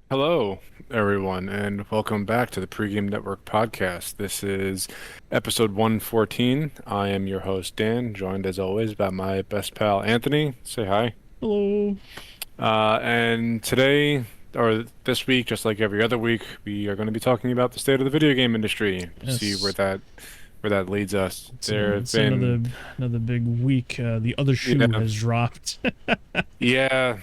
Hello, everyone, and welcome back to the Pregame Network podcast. This is episode 114. I am your host, Dan, joined as always by my best pal, Anthony. Say hi. Hello. And today, or this week, just like every other week, we are going to be talking about the state of the video game industry. See Yes, where that leads us. it's There have it's been, another big week. The other shoe yeah, has dropped. yeah.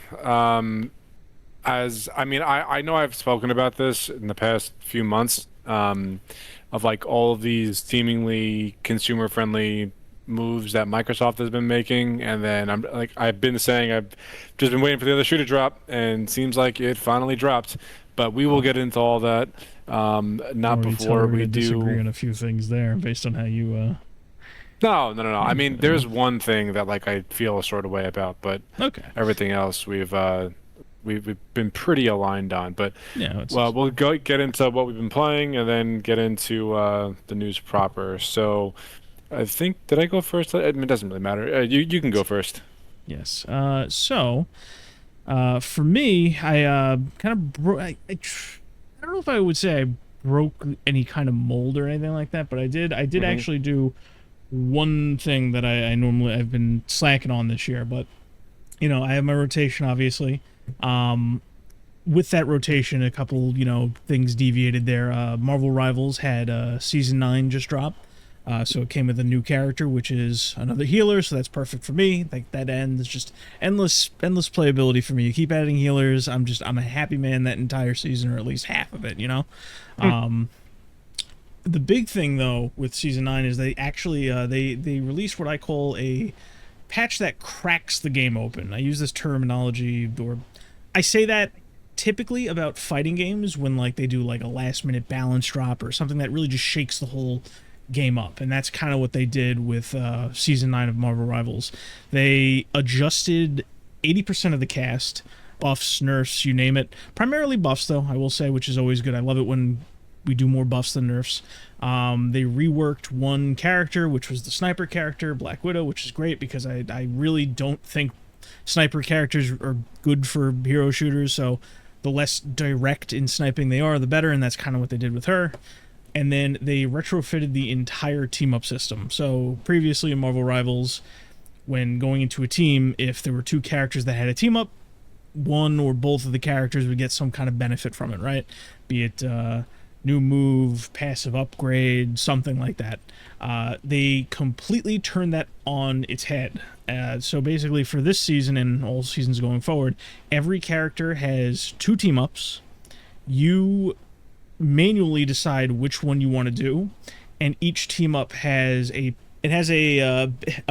As I mean, I know I've spoken about this in the past few months, of like all of these seemingly consumer-friendly moves that Microsoft has been making, and then I've been saying I've just been waiting for the other shoe to drop, and seems like it finally dropped. But we will Oh, get into all that, I'll not already tell before we're we gonna disagree do. on a few things there based on how you No, no, no, no. I mean, uh, there's one thing that like I feel a sort of way about, but okay. everything else we've been pretty aligned on. But Yeah, well, we'll go get into what we've been playing and then get into the news proper. So I think did I go first? I mean, it doesn't really matter. You can go first. yes. For me, I kind of I don't know if I would say I broke any kind of mold or anything like that, but I did Hmm. actually do one thing that I normally I've been slacking on this year, but I have my rotation obviously. Um, with that rotation, a couple things deviated there. Marvel Rivals had season 9 just dropped. So it came with a new character, which is another healer. So that's perfect for me. Like that end is just endless playability for me. You keep adding healers. I'm a happy man that entire season, or at least half of it. Um, the big thing though with season 9 is they actually they released what I call a patch that cracks the game open. I use this terminology, or I say that typically about fighting games when like they do like a last minute balance drop or something that really just shakes the whole game up, and that's kind of what they did with season 9 of Marvel Rivals. They adjusted 80% of the cast, buffs, nerfs, you name it. Primarily buffs though, I will say, which is always good. I love it when we do more buffs than nerfs. They reworked one character, which was the sniper character, Black Widow, which is great because I really don't think sniper characters are good for hero shooters. So the less direct in sniping they are, the better, and that's kind of what they did with her. And then they retrofitted the entire team up system. So previously in Marvel Rivals, when going into a team, if there were two characters that had a team up, one or both of the characters would get some kind of benefit from it, right? Be it new move, passive upgrade, something like that. They completely turned that on its head. So basically, for this season and all seasons going forward, every character has two team ups. You manually decide which one you want to do, and each team up has a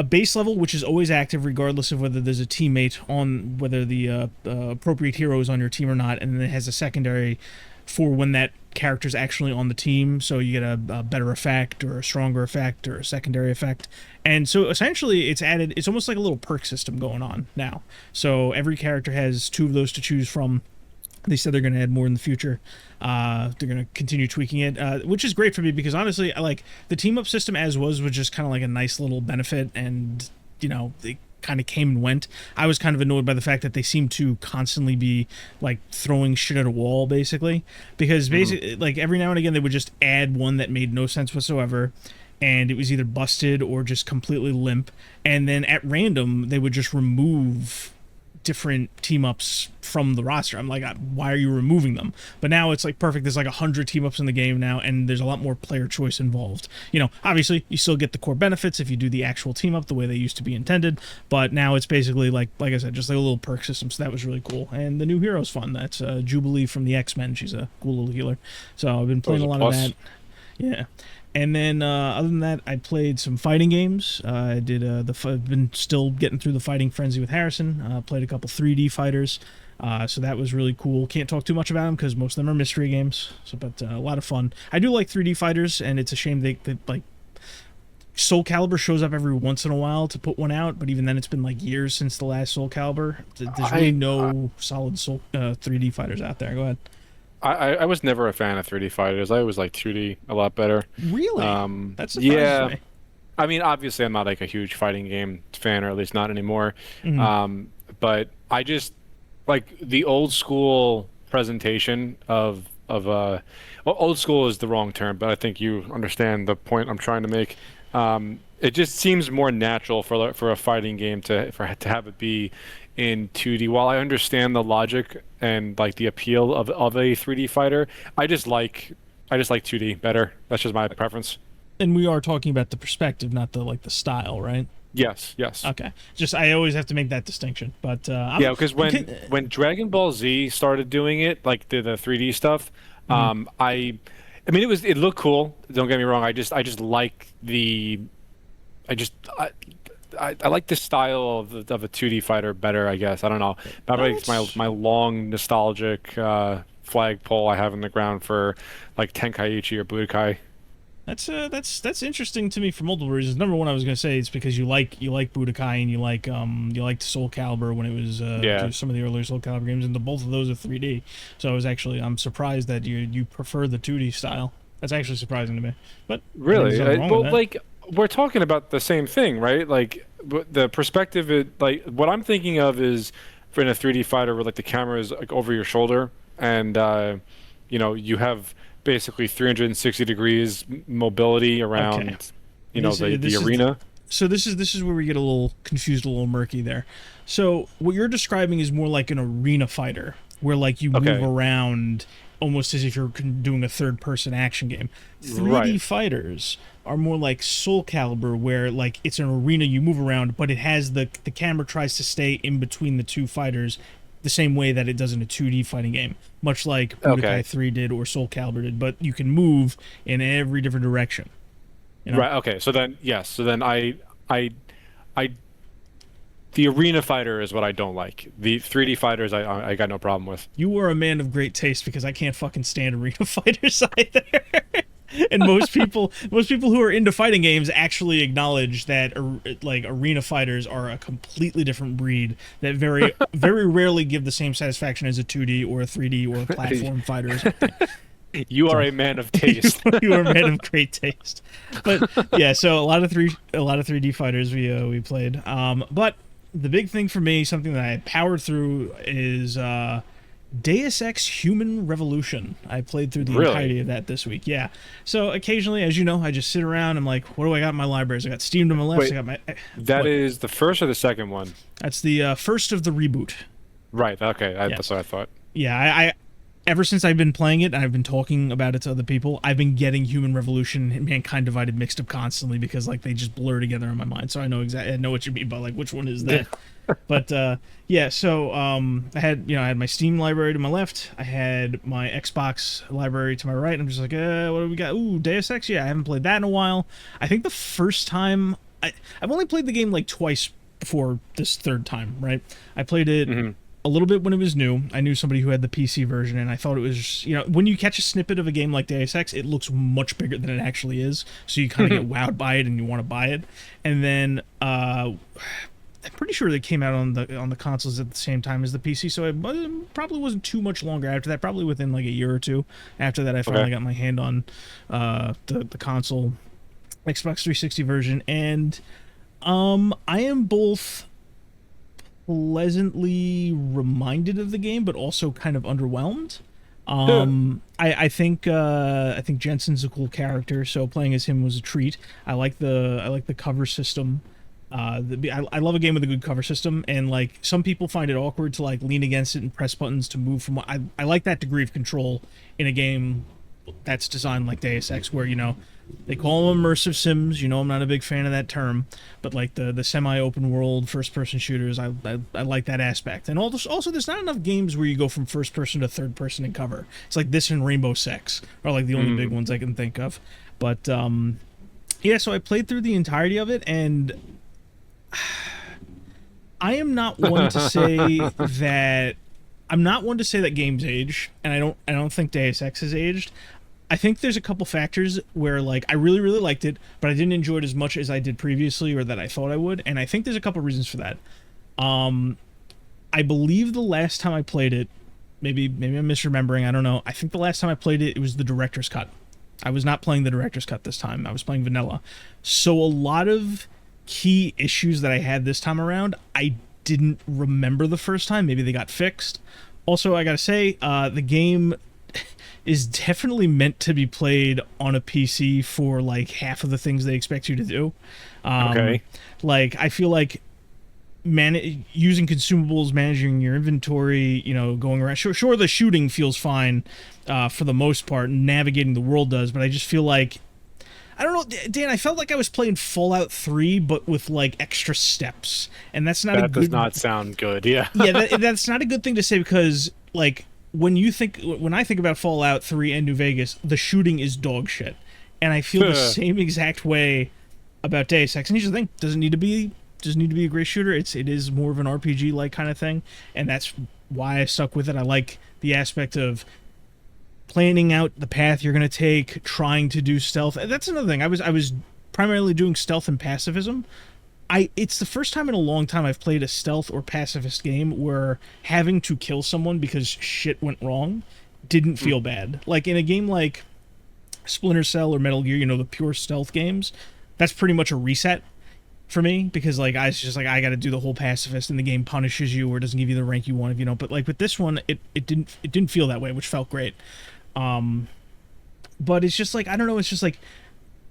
base level which is always active regardless of whether there's a teammate on, whether the appropriate hero is on your team or not, and then it has a secondary for when that character's actually on the team, so you get a better effect or a stronger effect or a secondary effect. And so essentially it's almost like a little perk system going on now. So every character has two of those to choose from. They said they're going to add more in the future. They're going to continue tweaking it, which is great for me because honestly, I like the team up system as was just kind of like a nice little benefit, and they kind of came and went. I was kind of annoyed by the fact that they seem to constantly be like throwing shit at a wall, basically, because Hmm. basically, like every now and again, they would just add one that made no sense whatsoever, and it was either busted or just completely limp, and then at random they would just remove different team ups from the roster. I'm like, why are you removing them? But now it's like perfect. There's like 100 team ups in the game now, and there's a lot more player choice involved. Obviously, you still get the core benefits if you do the actual team up the way they used to be intended. But now it's basically like I said, just like a little perk system. So that was really cool. And the new hero's fun. That's Jubilee from the X-Men. She's a cool little healer. So I've been That was playing a a lot of plus. that. Yeah. And then other than that, I played some fighting games. I did I've been still getting through the Fighting Frenzy with Harrison. Played a couple 3D fighters. So that was really cool. Can't talk too much about them because most of them are mystery games. So, but a lot of fun. I do like 3D fighters, and it's a shame they like Soul Calibur shows up every once in a while to put one out, but even then, it's been like years since the last Soul Calibur. There's really I no solid Soul 3D fighters out there. Go ahead. I was never a fan of 3D fighters. I always like 2D a lot better. Really? That surprises Yeah. me. I mean, obviously, I'm not like a huge fighting game fan, or at least not anymore. Mhm. Um, but I just like the old school. presentation of old school is the wrong term, but I think you understand the point I'm trying to make. It just seems more natural for a fighting game to have it be in 2D. While I understand the logic and like the appeal of a 3D fighter, I just like 2D better. That's just my preference. And we are talking about the perspective, not the style, right? Yes, yes. Okay. Just I always have to make that distinction. But Yeah, because when Dragon Ball Z started doing it, like the 3D stuff, I mean it looked cool. Don't get me wrong. I just like the I just I like the style of a 2D fighter better, I guess. I don't know. Maybe it's my long nostalgic flagpole I have in the ground for like Tenkaichi or Budokai. that's interesting to me for multiple reasons. Number one, I was gonna say it's because you like Budokai and you liked Soul Calibur when it was Yeah. some of the earlier Soul Calibur games, and both of those are 3D. So I'm surprised that you prefer the 2D style. That's actually surprising to me. But Really? there's nothing wrong with Well, that. like we're talking about the same thing, right? Like the perspective, like what I'm thinking of is for in a 3D fighter where like the camera is like over your shoulder and you have basically 360 degrees mobility around, Okay. the This is arena. So this is where we get a little confused, a little murky there. So what you're describing is more like an arena fighter, where like you Okay. move around almost as if you're doing a third-person action game. 3D Right. fighters are more like Soul Calibur, where like it's an arena you move around, but it has the camera tries to stay in between the two fighters, the same way that it does in a 2D fighting game, much like Budokai Okay. 3 did or Soul Calibur did. But you can move in every different direction. You know? Right. Okay. So then, yes. So then I, the arena fighter is what I don't like. The 3D fighters, I got no problem with. You are a man of great taste because I can't fucking stand arena fighters either. And most people who are into fighting games actually acknowledge that like arena fighters are a completely different breed that very very rarely give the same satisfaction as a 2D or a 3D or a platform fighter or something. You are a man of taste. You are a man of great taste. But yeah, so a lot of 3D fighters we played. But the big thing for me, something that I powered through, is Deus Ex Human Revolution. I played through the Really? entirety of that this week. Yeah. So occasionally, as you know, I just sit around. I'm like, what do I got in my libraries? I got Steam to my left. Wait, I got my. That What? is the first or the second one? That's the first of the reboot. Right. Okay. Yeah. That's what I thought. Yeah, I ever since I've been playing it and I've been talking about it to other people, I've been getting Human Revolution and Mankind Divided mixed up constantly because like they just blur together in my mind. So I know what you mean by like which one is that. But yeah, so I had my Steam library to my left, I had my Xbox library to my right, and I'm just like, what do we got? Ooh, Deus Ex. Yeah, I haven't played that in a while. I think the first time I've only played the game like twice before this third time, right? I played it a little bit when it was new. I knew somebody who had the PC version, and I thought it was, when you catch a snippet of a game like Deus Ex, it looks much bigger than it actually is. So you kind of get wowed by it, and you want to buy it. And then I'm pretty sure they came out on the consoles at the same time as the PC, so it probably wasn't too much longer after that. Probably within like a year or two after that, I finally got my hand on the console Xbox 360 version, and I am both pleasantly reminded of the game, but also kind of underwhelmed. I think Jensen's a cool character, so playing as him was a treat. I like the cover system. I love a game with a good cover system, and like some people find it awkward to like lean against it and press buttons to move from. I like that degree of control in a game that's designed like Deus Ex, where they call them immersive sims. I'm not a big fan of that term, but like the semi-open world first-person shooters, I like that aspect. And also, there's not enough games where you go from first-person to third-person in cover. It's like this and Rainbow Six are like the only big ones I can think of. But yeah, so I played through the entirety of it, and I am not one to say that games age, and I don't think Deus Ex has aged. I think there's a couple factors where like I really really liked it, but I didn't enjoy it as much as I did previously or that I thought I would, and I think there's a couple reasons for that. I believe the last time I played it, maybe I'm misremembering, I don't know. I think the last time I played it, it was the director's cut. I was not playing the director's cut this time. I was playing vanilla. So a lot of key issues that I had this time around, I didn't remember the first time. Maybe they got fixed, Also, I gotta say, the game is definitely meant to be played on a PC for like half of the things they expect you to do. Um, Okay. like I feel like using consumables, managing your inventory, going around. Sure, the shooting feels fine for the most part, navigating the world does, but I just feel like I don't know, Dan. I felt like I was playing Fallout 3, but with like extra steps, and that's not a That does good. not sound good. Yeah. Yeah, that's not a good thing to say because like when I think about Fallout 3 and New Vegas, the shooting is dog shit, and I feel the same exact way about Deus Ex. And here's the thing: doesn't need to be a great shooter. It is more of an RPG like kind of thing, and that's why I stuck with it. I like the aspect of planning out the path you're going to take, trying to do stealth. That's another thing. I was primarily doing stealth and pacifism. It's the first time in a long time I've played a stealth or pacifist game where having to kill someone because shit went wrong didn't feel bad. Like in a game like Splinter Cell or Metal Gear, the pure stealth games, that's pretty much a reset for me because like I was just like I got to do the whole pacifist and the game punishes you or doesn't give you the rank you want if you don't. But like with this one, it didn't feel that way, which felt great. But it's just like I don't know. It's just like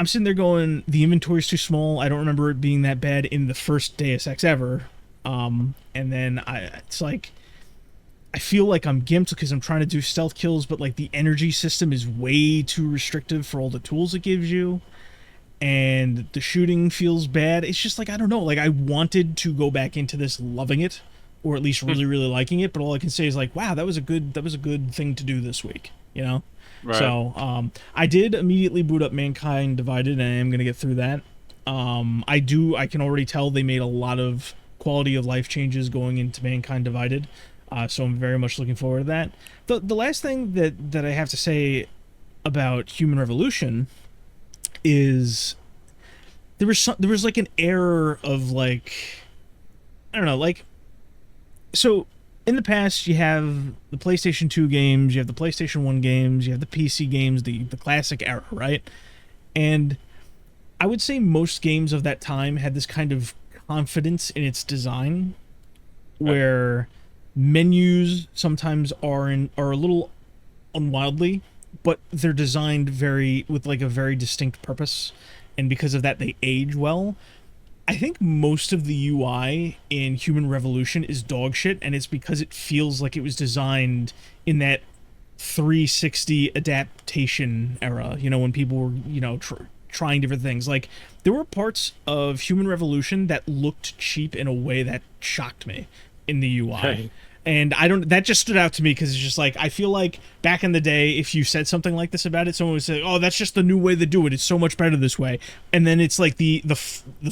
I'm sitting there going, the inventory's too small. I don't remember it being that bad in the first Deus Ex ever. And then it's like I feel like I'm gimped because I'm trying to do stealth kills, but like the energy system is way too restrictive for all the tools it gives you, and the shooting feels bad. It's just like I don't know. Like I wanted to go back into this loving it, or at least really really liking it, but all I can say is like, wow, that was a good thing to do this week. Right. So I did immediately boot up Mankind Divided, and I am gonna get through that. I can already tell they made a lot of quality of life changes going into Mankind Divided. So I'm very much looking forward to that. The last thing that I have to say about Human Revolution is there was like an error of like I don't know, like so in the past you have the PlayStation 2 games, you have the PlayStation 1 games, you have the PC games, the classic era, right? And I would say most games of that time had this kind of confidence in its design where menus sometimes are a little unwildly, but they're designed very with like a very distinct purpose, and because of that they age well. I think most of the UI in Human Revolution is dog shit, and it's because it feels like it was designed in that 360 adaptation era, when people were, trying different things. Like, there were parts of Human Revolution that looked cheap in a way that shocked me in the UI. Hey. And that just stood out to me because it's just like, I feel like back in the day, if you said something like this about it, someone would say, oh, that's just the new way to do it. It's so much better this way. And then it's like the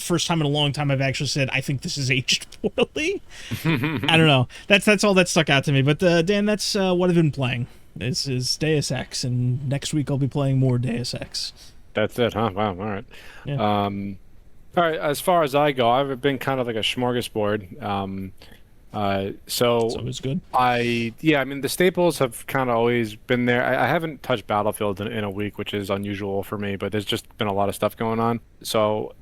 first time in a long time I've actually said, I think this is aged poorly. I don't know. That's all that stuck out to me. But Dan, that's what I've been playing. This is Deus Ex, and next week I'll be playing more Deus Ex. That's it, huh? Wow. All right. Yeah. All right. As far as I go, I've been kind of like a smorgasbord. So So it's good. I mean, the staples have kind of always been there. I haven't touched Battlefield in a week, which is unusual for me, but there's just been a lot of stuff going on. So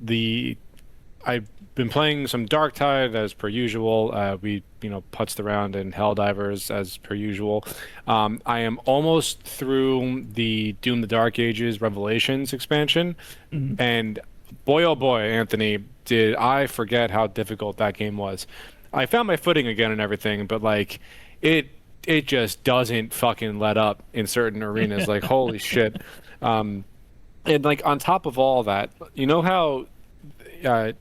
I've been playing some Darktide as per usual. We, putzed around in Helldivers as per usual. I am almost through the Doom: The Dark Ages Revelations expansion, and boy, oh boy, Anthony, did I forget how difficult that game was. I found my footing again and everything, but like it just doesn't fucking let up in certain arenas. Like holy shit. And like on top of all that, you know how how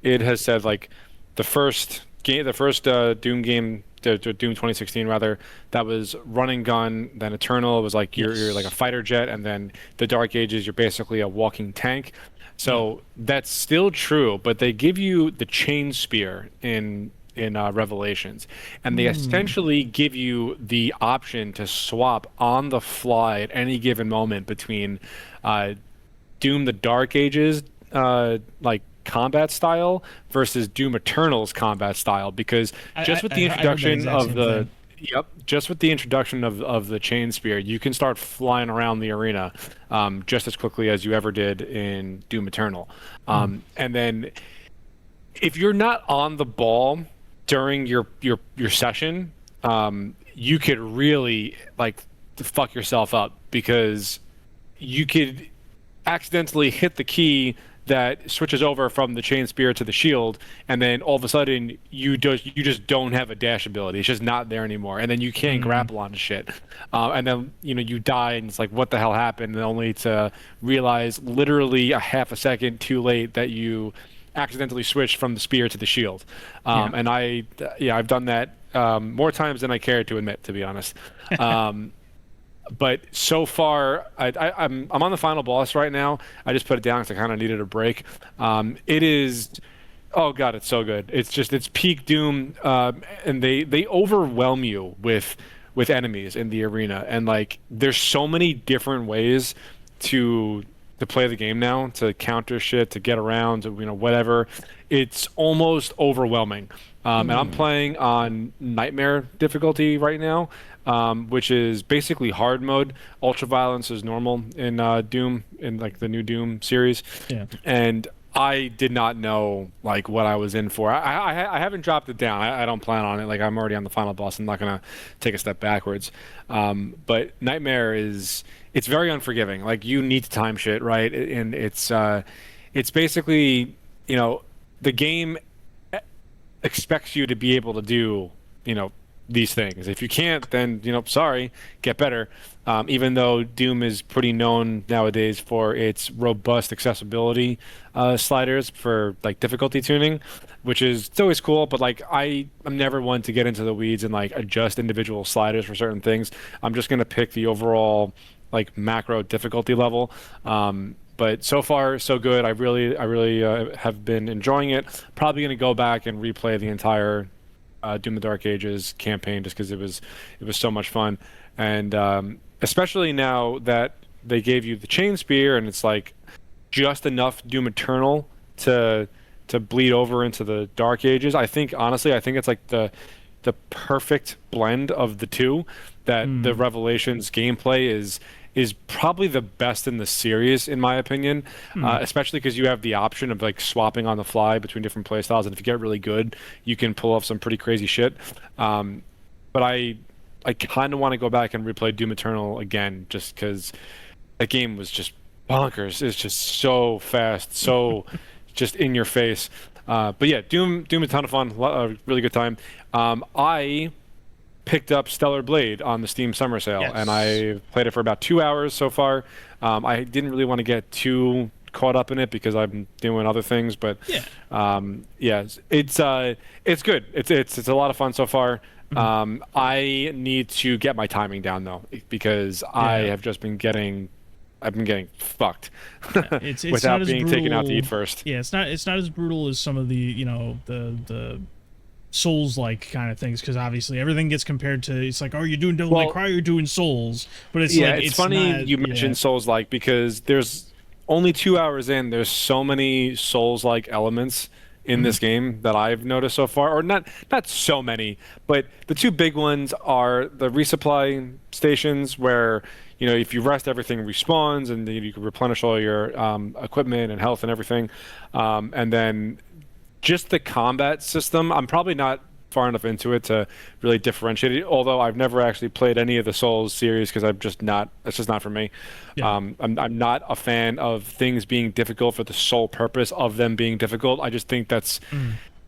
id has said like the first Doom game, Doom 2016 rather, that was run and gun. Then Eternal was like you're like a fighter jet, and then the Dark Ages you're basically a walking tank. So that's still true, but they give you the chain spear in Revelations, and they essentially give you the option to swap on the fly at any given moment between Doom: The Dark Ages like combat style versus Doom Eternal's combat style, because just with the introduction of the Yep, just with the introduction of the chain spear, you can start flying around the arena just as quickly as you ever did in Doom Eternal. And then if you're not on the ball during your session, you could really like fuck yourself up because you could accidentally hit the key that switches over from the chain spear to the shield, and then all of a sudden you just don't have a dash ability. It's just not there anymore, and then you can't grapple onto shit, and then you die, and it's like what the hell happened, and only to realize literally a half a second too late that you accidentally switched from the spear to the shield. And I've done that more times than I care to admit, to be honest. But so far, I'm on the final boss right now. I just put it down because I kind of needed a break. It is, oh god, it's so good. It's peak Doom, and they overwhelm you with enemies in the arena, and like there's so many different ways to play the game now, to counter shit, to get around, to whatever. It's almost overwhelming. And I'm playing on Nightmare difficulty right now, which is basically hard mode. Ultraviolence is normal in Doom, in like the new Doom series. Yeah. And I did not know like what I was in for. I haven't dropped it down. I don't plan on it. Like I'm already on the final boss. I'm not gonna take a step backwards. But Nightmare it's very unforgiving. Like you need to time shit, right? And it's basically the game expects you to be able to do these things. If you can't, then sorry, get better. Even though Doom is pretty known nowadays for its robust accessibility sliders for like difficulty tuning, which is it's always cool. But like I'm never one to get into the weeds and like adjust individual sliders for certain things. I'm just gonna pick the overall like macro difficulty level. But so far, so good. I really have been enjoying it. Probably going to go back and replay the entire Doom: The Dark Ages campaign just because it was so much fun, and especially now that they gave you the chain spear and it's like just enough Doom Eternal to bleed over into the Dark Ages. Honestly, I think it's like the perfect blend of the two. That the Revelations gameplay is probably the best in the series, in my opinion, especially because you have the option of like swapping on the fly between different playstyles, and if you get really good, you can pull off some pretty crazy shit. But I kind of want to go back and replay Doom Eternal again, just because that game was just bonkers. It's just so fast, so just in your face. But yeah, Doom a ton of fun, a really good time. I picked up Stellar Blade on the Steam Summer Sale, and I played it for about 2 hours so far. I didn't really want to get too caught up in it because I'm doing other things, but it's good. It's a lot of fun so far. I need to get my timing down though, because I have just been getting fucked it's without not being as taken out to brutal. eat first. Yeah, it's not as brutal as some of the the Souls-like kind of things, because obviously everything gets compared to, it's like, oh, you're doing Devil May Cry, you're doing Souls, but it's like it's funny not, you mentioned Souls-like, because there's only 2 hours in, there's so many Souls-like elements in this game that I've noticed so far, or not so many, but the two big ones are the resupply stations where if you rest, everything respawns, and you can replenish all your equipment and health and everything, and then just the combat system. I'm probably not far enough into it to really differentiate it, although I've never actually played any of the Souls series because it's just not for me. I'm not a fan of things being difficult for the sole purpose of them being difficult. I just think that's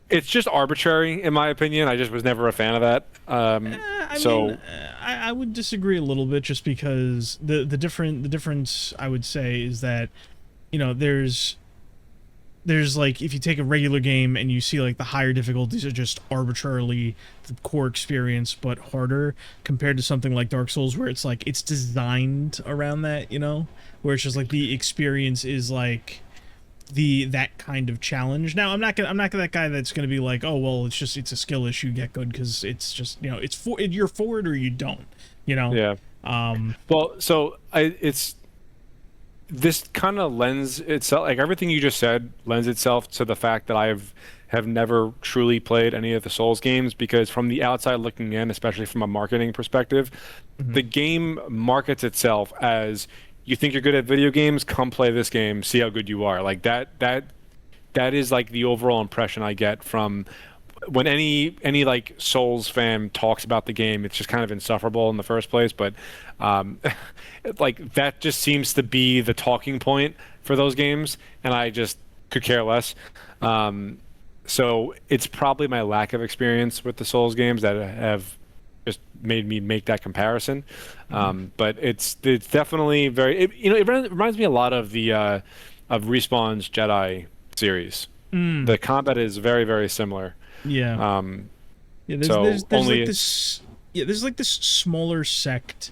it's just arbitrary, in my opinion. I just was never a fan of that. I would disagree a little bit, just because the difference I would say is that there's like, if you take a regular game and you see like the higher difficulties are just arbitrarily the core experience but harder, compared to something like Dark Souls where it's like it's designed around that, where it's just like the experience is like that kind of challenge. Now I'm not that guy that's gonna be like, oh well, it's a skill issue, get good, because it's just you're for it or you don't. This kind of lends itself, like everything you just said, lends itself to the fact that have never truly played any of the Souls games, because from the outside looking in, especially from a marketing perspective, the game markets itself as, you think you're good at video games, come play this game, see how good you are. Like that is like the overall impression I get from when any like Souls fan talks about the game, it's just kind of insufferable in the first place. But um, like that just seems to be the talking point for those games, and I just could care less. Um, so it's probably my lack of experience with the Souls games that have just made me make that comparison. But it's definitely very it reminds me a lot of the of Respawn's Jedi series. Mm, The combat is very, very similar. yeah. Um, Yeah, so there's only like this there's like this smaller sect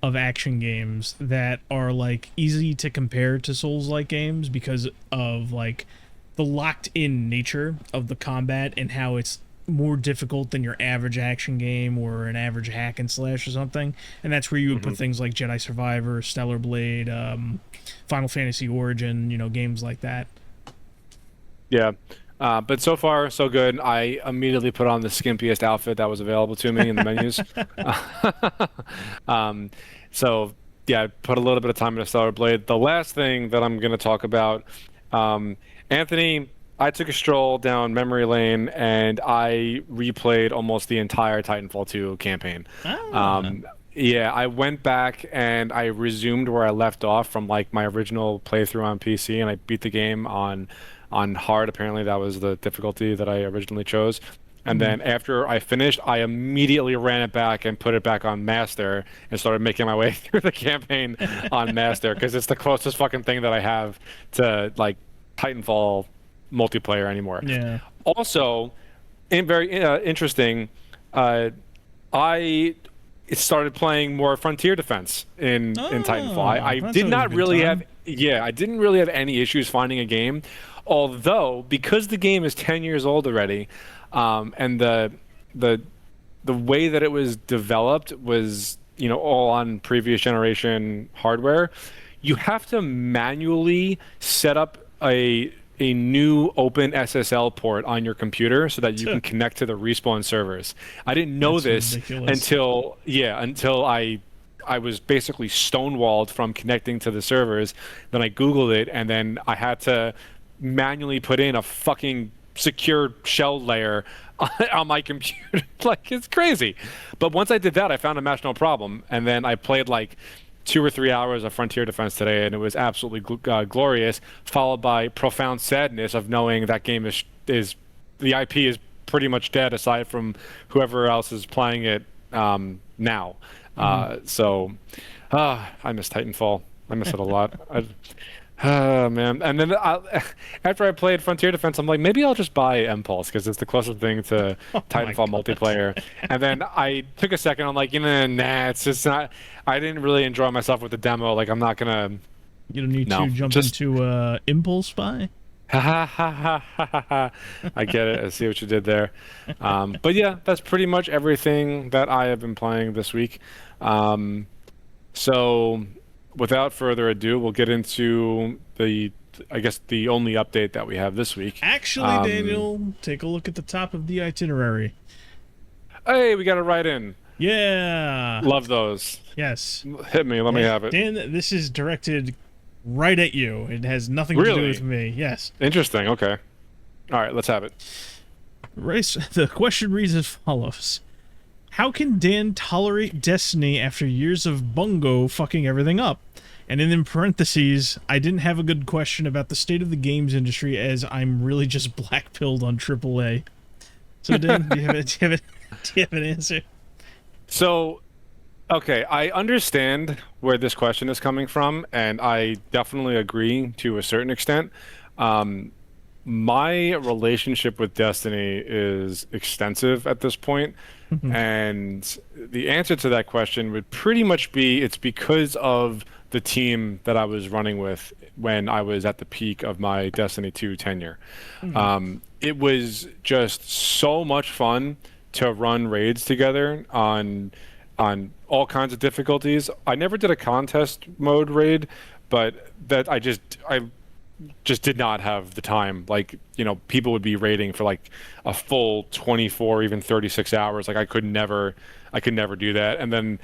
of action games that are like easy to compare to Souls-like games because of like the locked-in nature of the combat and how it's more difficult than your average action game or an average hack and slash or something. And that's where you would put Mhm. things like Jedi Survivor, Stellar Blade, Final Fantasy Origin, games like that. Yeah. But so far, so good. I immediately put on the skimpiest outfit that was available to me in the menus. um, so yeah, I put a little bit of time into Stellar Blade. The last thing that I'm going to talk about, Anthony, I took a stroll down memory lane and I replayed almost the entire Titanfall 2 campaign. Ah. Yeah, I went back and I resumed where I left off from like my original playthrough on PC, and I beat the game on hard. Apparently, that was the difficulty that I originally chose. And Mhm. then after I finished, I immediately ran it back and put it back on Master and started making my way through the campaign on Master because it's the closest fucking thing that I have to like Titanfall multiplayer anymore. Yeah. Also, very interesting, uh, I started playing more Frontier Defense in Titanfall. Oh, I that's did always a not good really have time. yeah, I didn't really have any issues finding a game, although because the game is 10 years old already, and the the way that it was developed was all on previous generation hardware, you have to manually set up a new open SSL port on your computer so that you can connect to the Respawn servers. I didn't know That's this ridiculous. until I was basically stonewalled from connecting to the servers. Then I Googled it, and then I had to manually put in a fucking secure shell layer on my computer. Like, it's crazy. But once I did that, I found a match no problem. And then I played like 2 or 3 hours of Frontier Defense today, and it was absolutely glorious, followed by profound sadness of knowing that game is the IP is pretty much dead aside from whoever else is playing it now. Mhm. I miss Titanfall. I miss it a lot. Man. And then after I played Frontier Defense, I'm like, maybe I'll just buy Impulse because it's the closest thing to Oh my Titanfall god. multiplayer. And then I took a second. I'm like, nah, it's just not. I didn't really enjoy myself with the demo. Like, I'm not gonna. You don't need to No, jump just. into Impulse Buy? Ha ha ha ha ha ha. I get it. I see what you did there. But yeah, that's pretty much everything that I have been playing this week. Um, so, without further ado, we'll get into I guess, the only update that we have this week. Actually, Um, Daniel, take a look at the top of the itinerary. hey, we got it right in. Yeah. Love those. Yes. Hit me. Let me have it. Dan, this is directed right at you. It has nothing to do Really? with me. Yes. Interesting. Okay. All right, let's have it. Race. The question reads as follows: how can Dan tolerate Destiny after years of Bungo fucking everything up? And then in parentheses, I didn't have a good question about the state of the games industry as I'm really just black-pilled on AAA. So Dan, do you have an answer? So, okay, I understand where this question is coming from, and I definitely agree to a certain extent. Um, my relationship with Destiny is extensive at this point, and the answer to that question would pretty much be it's because of the team that I was running with when I was at the peak of my Destiny 2 tenure. It was just so much fun to run raids together on all kinds of difficulties. I never did a contest mode raid, but that I just did not have the time. Like, people would be raiding for like a full 24, even 36 hours. Like I could never do that. And then,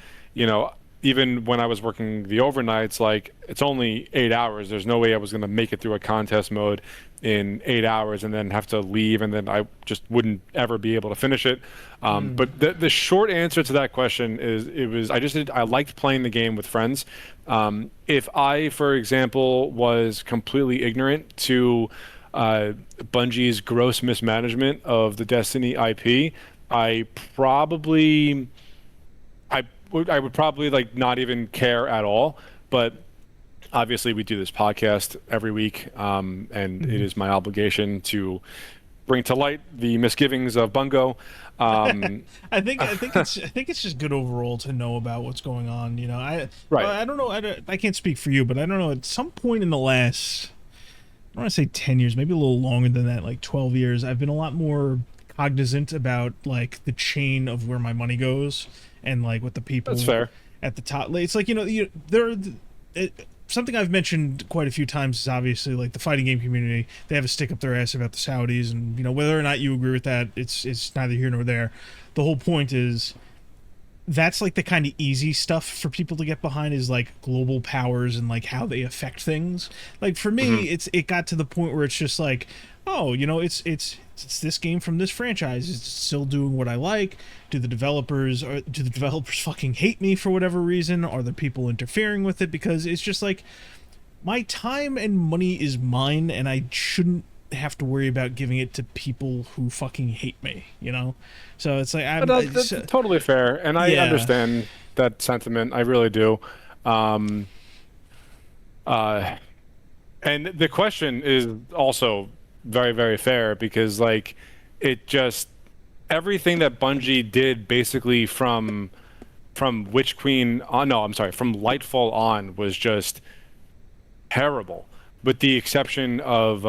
even when I was working the overnights, like it's only 8 hours. There's no way I was going to make it through a contest mode in 8 hours and then have to leave, and then I just wouldn't ever be able to finish it. But the short answer to that question is I liked playing the game with friends. If I, for example, was completely ignorant to Bungie's gross mismanagement of the Destiny IP, I probably I would probably like not even care at all. But obviously, we do this podcast every week, and it is my obligation to bring to light the misgivings of Bungo. I think it's just good overall to know about what's going on. Right. I don't know. I can't speak for you, but I don't know. At some point in the last, I don't want to say 10 years, maybe a little longer than that, like 12 years, I've been a lot more cognizant about like the chain of where my money goes and like what the people That's fair. at the top. It's like something I've mentioned quite a few times is obviously like the fighting game community. They have a stick up their ass about the Saudis, and whether or not you agree with that, it's neither here nor there. The whole point is that's like the kind of easy stuff for people to get behind, is like global powers and like how they affect things. Like for me, it got to the point where it's just like, oh, it's this game from this franchise. It's still doing what I like. Do the developers fucking hate me for whatever reason? Are the people interfering with it? Because it's just like, my time and money is mine, and I shouldn't have to worry about giving it to people who fucking hate me, So it's like, That's totally fair, and I understand that sentiment. I really do. And the question is also very, very fair, because like it just, everything that Bungie did basically from Witch Queen on, no, I'm sorry, from Lightfall on was just terrible, with the exception of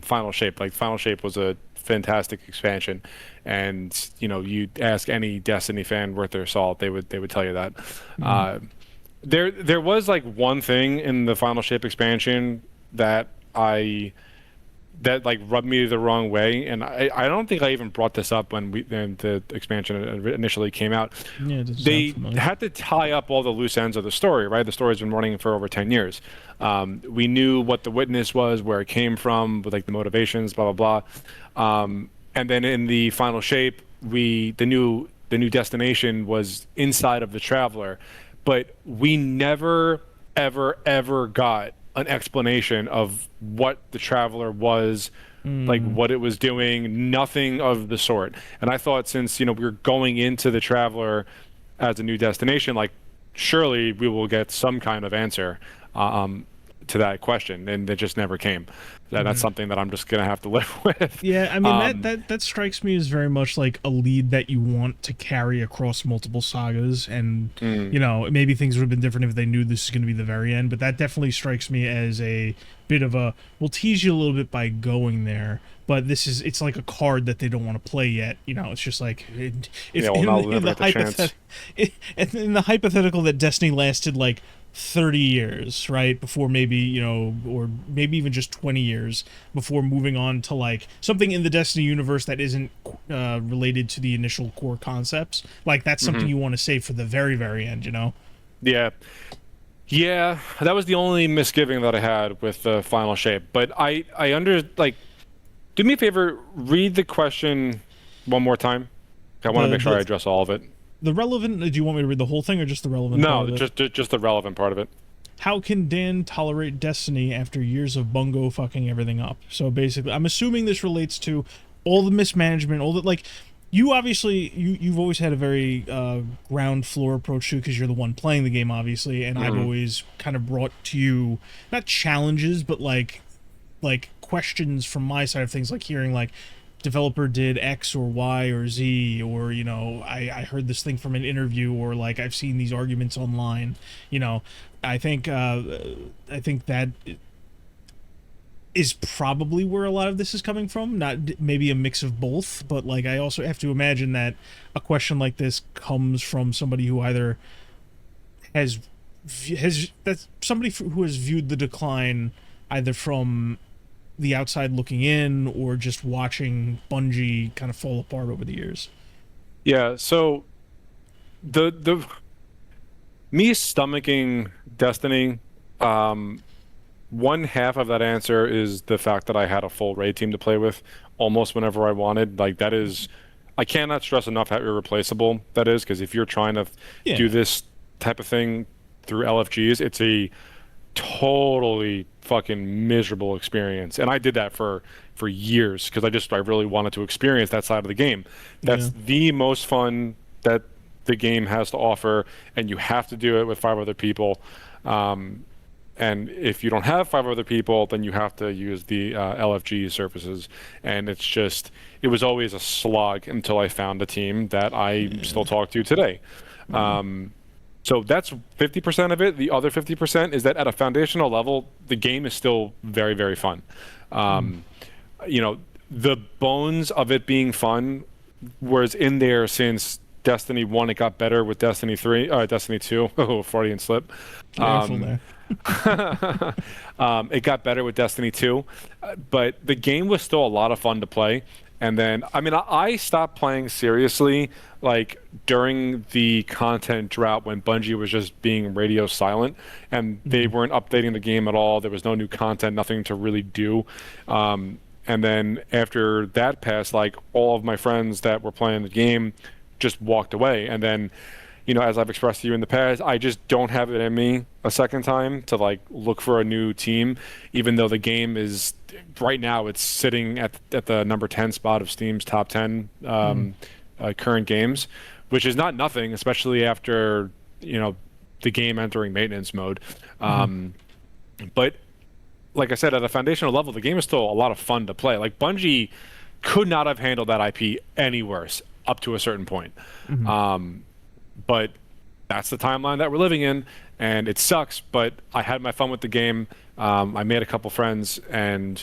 Final Shape. Like Final Shape was a fantastic expansion, and you ask any Destiny fan worth their salt, they would tell you that. There was like one thing in the Final Shape expansion that like rubbed me the wrong way, and I don't think I even brought this up when the expansion initially came out. Yeah, they had to tie up all the loose ends of the story, right? The story's been running for over 10 years. We knew what the witness was, where it came from, with like the motivations, blah blah blah. And then in the Final Shape, the new destination was inside of the Traveler, but we never ever got an explanation of what the Traveler was, like what it was doing, nothing of the sort. And I thought, since we were going into the Traveler as a new destination, like surely we will get some kind of answer to that question, and it just never came. That's something that I'm just gonna have to live with. Yeah, I mean, that strikes me as very much like a lead that you want to carry across multiple sagas, and maybe things would have been different if they knew this is going to be the very end, but that definitely strikes me as a bit of a, we'll tease you a little bit by going there, but it's like a card that they don't want to play yet. It's just like, in the hypothetical that Destiny lasted like 30 years, right, before maybe, or maybe even just 20 years before moving on to like something in the Destiny universe that isn't related to the initial core concepts. Like that's something you want to save for the very, very end, Yeah, that was the only misgiving that I had with the Final Shape. But I do me a favor, read the question one more time. I want to make sure I address all of it. The relevant, do you want me to read the whole thing or just the relevant part of it? just the relevant part of it. How can Dan tolerate Destiny after years of Bungo fucking everything up? So basically, I'm assuming this relates to all the mismanagement, all the, like, you obviously, you've always had a very ground floor approach to it, because you're the one playing the game, obviously, and I've always kind of brought to you, not challenges, but like questions from my side of things, like hearing like, developer did X or Y or Z, or I heard this thing from an interview, or like I've seen these arguments online. I think that is probably where a lot of this is coming from. Not maybe a mix of both, but like I also have to imagine that a question like this comes from somebody who either that's somebody who has viewed the decline either from the outside looking in, or just watching Bungie kind of fall apart over the years. Yeah, so the Me stomaching Destiny, one half of that answer is the fact that I had a full raid team to play with almost whenever I wanted. Like that is, I cannot stress enough how irreplaceable that is, because if you're trying to do Yeah. this type of thing through LFGs, it's a totally fucking miserable experience. And I did that for years because I really wanted to experience that side of the game. Yeah. That's the most fun that the game has to offer, and you have to do it with five other people. Um, and if you don't have five other people, then you have to use the LFG services. And it was always a slog until I found a team that I still talk to today. Um, so that's 50% of it. The other 50% is that at a foundational level, the game is still very, very fun. Um, you know, the bones of it being fun was in there since Destiny 1. It got better with Destiny 3, Destiny 2. Oh, Freudian slip. Careful Um, there. it got better with Destiny 2, but the game was still a lot of fun to play. And then, I mean, I stopped playing seriously like during the content drought when Bungie was just being radio silent and they weren't updating the game at all. There was no new content, nothing to really do. And then after that passed, like all of my friends that were playing the game just walked away. And then, as I've expressed to you in the past, I just don't have it in me a second time to like look for a new team, even though the game is right now it's sitting at the number 10 spot of Steam's top 10 current games, which is not nothing, especially after the game entering maintenance mode. But like I said, at a foundational level, the game is still a lot of fun to play. Like Bungie could not have handled that IP any worse up to a certain point. But that's the timeline that we're living in, and it sucks, but I had my fun with the game. I made a couple friends, and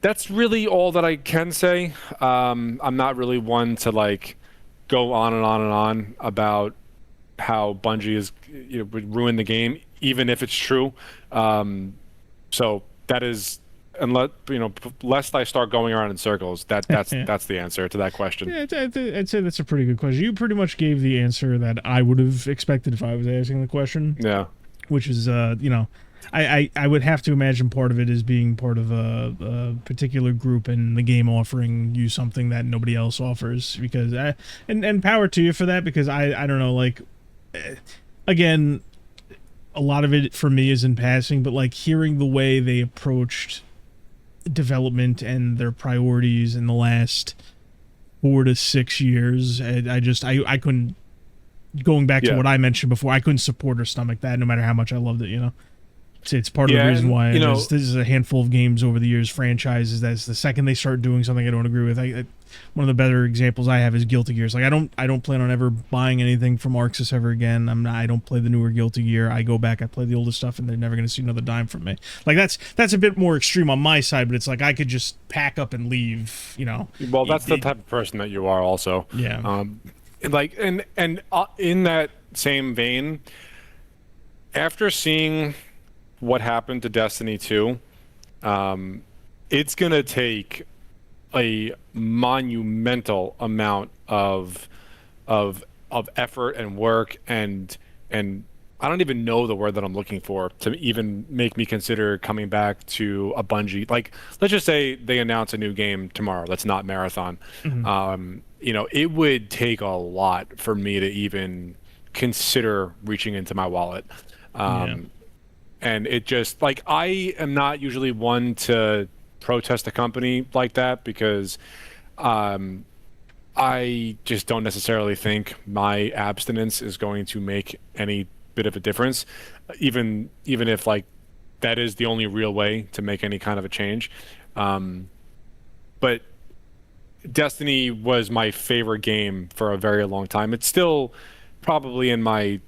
that's really all that I can say. I'm not really one to like go on and on and on about how Bungie is would ruin the game, even if it's true. So that is, unless lest I start going around in circles, that's the answer to that question. Yeah, I'd say that's a pretty good question. You pretty much gave the answer that I would have expected if I was asking the question. Yeah. Which is, I would have to imagine part of it is being part of a particular group and the game offering you something that nobody else offers. Because and power to you for that, because I don't know, like, again, a lot of it for me is in passing, but like hearing the way they approached development and their priorities in the last 4 to 6 years, I couldn't, going back to what I mentioned before, I couldn't support or stomach that no matter how much I loved it. It's part of the reason why this is a handful of games over the years, franchises, that's the second they start doing something I don't agree with. One of the better examples I have is Guilty Gear. Like I don't plan on ever buying anything from Arxis ever again. I don't play the newer Guilty Gear. I go back, I play the older stuff, and they're never going to see another dime from me. Like that's a bit more extreme on my side, but it's like I could just pack up and leave. Well, that's the type of person that you are, also. Yeah. Like and in that same vein, after seeing what happened to Destiny 2, it's gonna take a monumental amount of effort and work and I don't even know the word that I'm looking for to even make me consider coming back to a Bungie. Like, let's just say they announce a new game tomorrow that's not Marathon. It would take a lot for me to even consider reaching into my wallet. And it just, like, I am not usually one to protest a company like that because I just don't necessarily think my abstinence is going to make any bit of a difference, even if, like, that is the only real way to make any kind of a change. But Destiny was my favorite game for a very long time. It's still probably in my,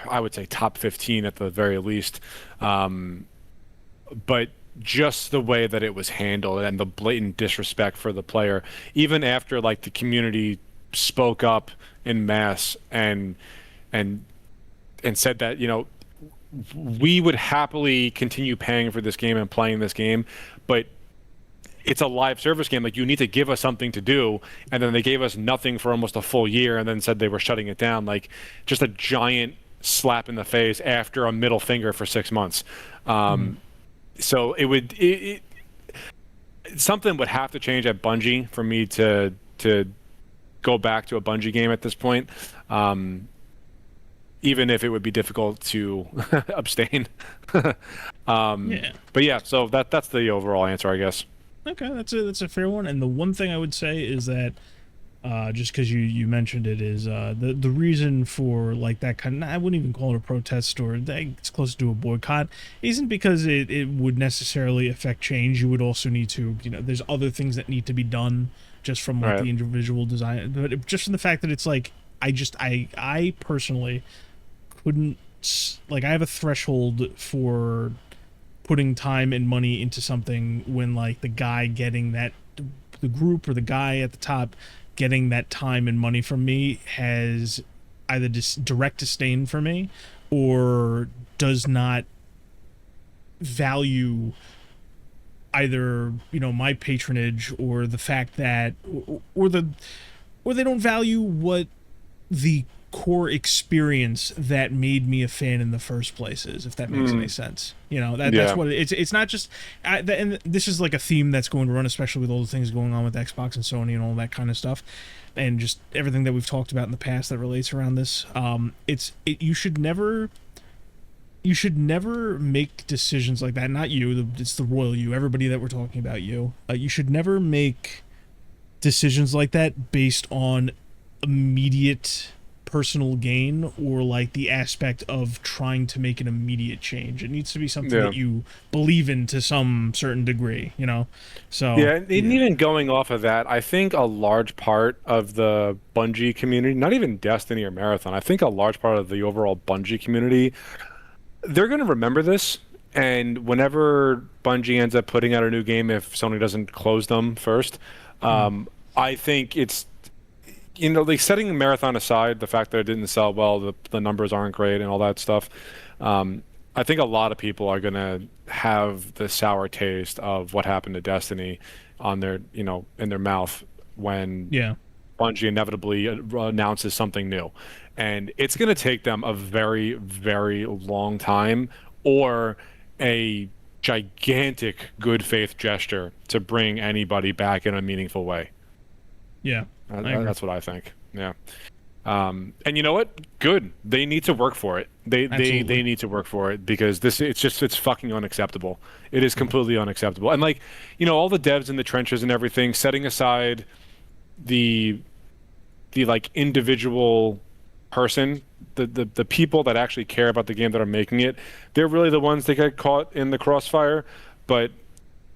I would say, top 15 at the very least. But just the way that it was handled and the blatant disrespect for the player, even after like the community spoke up in mass and said that, we would happily continue paying for this game and playing this game, but it's a live service game. Like, you need to give us something to do. And then they gave us nothing for almost a full year and then said they were shutting it down. Like, just a giant slap in the face after a middle finger for 6 months. Mhm. So something would have to change at Bungie for me to go back to a Bungie game at this point. Even if it would be difficult to abstain. Yeah. But yeah, so that's the overall answer, I guess. Okay, that's a fair one. And the one thing I would say is that just because you mentioned it is the reason for like that kind of, I wouldn't even call it a protest or it's close to a boycott, isn't because it would necessarily affect change. You would also need to, there's other things that need to be done just from like Right. the individual design, but just from the fact that it's like I personally couldn't, like, I have a threshold for putting time and money into something when like the guy getting that, the group or the guy at the top getting that time and money from me has either direct disdain for me or does not value either my patronage or the fact that or they don't value what the core experience that made me a fan in the first place is, if that makes any sense. That's Yeah. what it's not just and this is like a theme that's going to run, especially with all the things going on with Xbox and Sony and all that kind of stuff, and just everything that we've talked about in the past that relates around this. You should never make decisions like that. Not you, it's the royal you, everybody that we're talking about. You should never make decisions like that based on immediate personal gain or like the aspect of trying to make an immediate change. It needs to be something Yeah. that you believe in to some certain degree, so Yeah, and even going off of that, I think a large part of the Bungie community, not even Destiny or Marathon, I think a large part of the overall Bungie community, they're going to remember this. And whenever Bungie ends up putting out a new game, if Sony doesn't close them first, I think it's, like setting Marathon aside, the fact that it didn't sell well, the numbers aren't great and all that stuff. I think a lot of people are going to have the sour taste of what happened to Destiny on their, in their mouth when yeah Bungie inevitably announces something new. And it's going to take them a very, very long time or a gigantic good faith gesture to bring anybody back in a meaningful way. yeah I agree. That's what I think. Yeah. And you know what? Good. They need to work for it. They Absolutely. need to work for it because it's fucking unacceptable. It is completely unacceptable. And like, all the devs in the trenches and everything, setting aside the like individual person, the people that actually care about the game that are making it, they're really the ones that get caught in the crossfire. But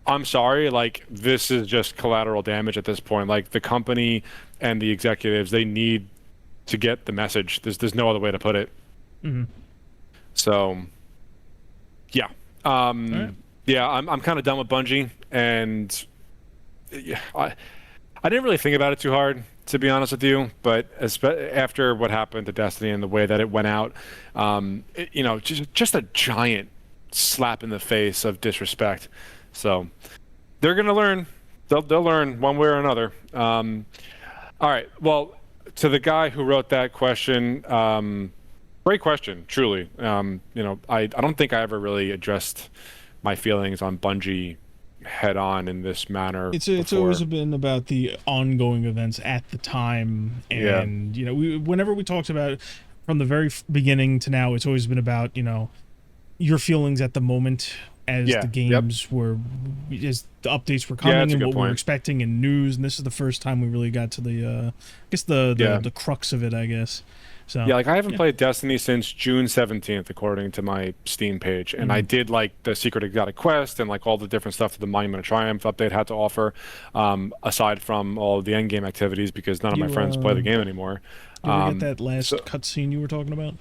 I'm sorry, like this is just collateral damage at this point. Like the company and the executives, they need to get the message. There's no other way to put it. Mm-hmm. So, yeah, Right. yeah, I'm kind of done with Bungie, and yeah, I didn't really think about it too hard, to be honest with you. But after what happened to Destiny and the way that it went out, just a giant slap in the face of disrespect. So they're gonna learn. They'll learn one way or another. All right. Well, to the guy who wrote that question, great question, truly. I don't think I ever really addressed my feelings on Bungie head on in this manner It's before. always been about the ongoing events at the time, Yeah. and whenever we talked about it, from the very beginning to now, it's always been about your feelings at the moment as Yeah. the Yep. games were, as the updates were Yeah, coming that's a and good what we were point. expecting in news, and this is the first time we really got to the I guess Yeah. the crux of it, I guess. So Yeah, like I haven't played Destiny since June 17th, according to my Steam page. And I did like the Secret Exotic Quest and like all the different stuff that the Monument of Triumph update had to offer, aside from all the endgame activities because none of my You, friends play the game anymore. you ever get that last so- cutscene you were talking about?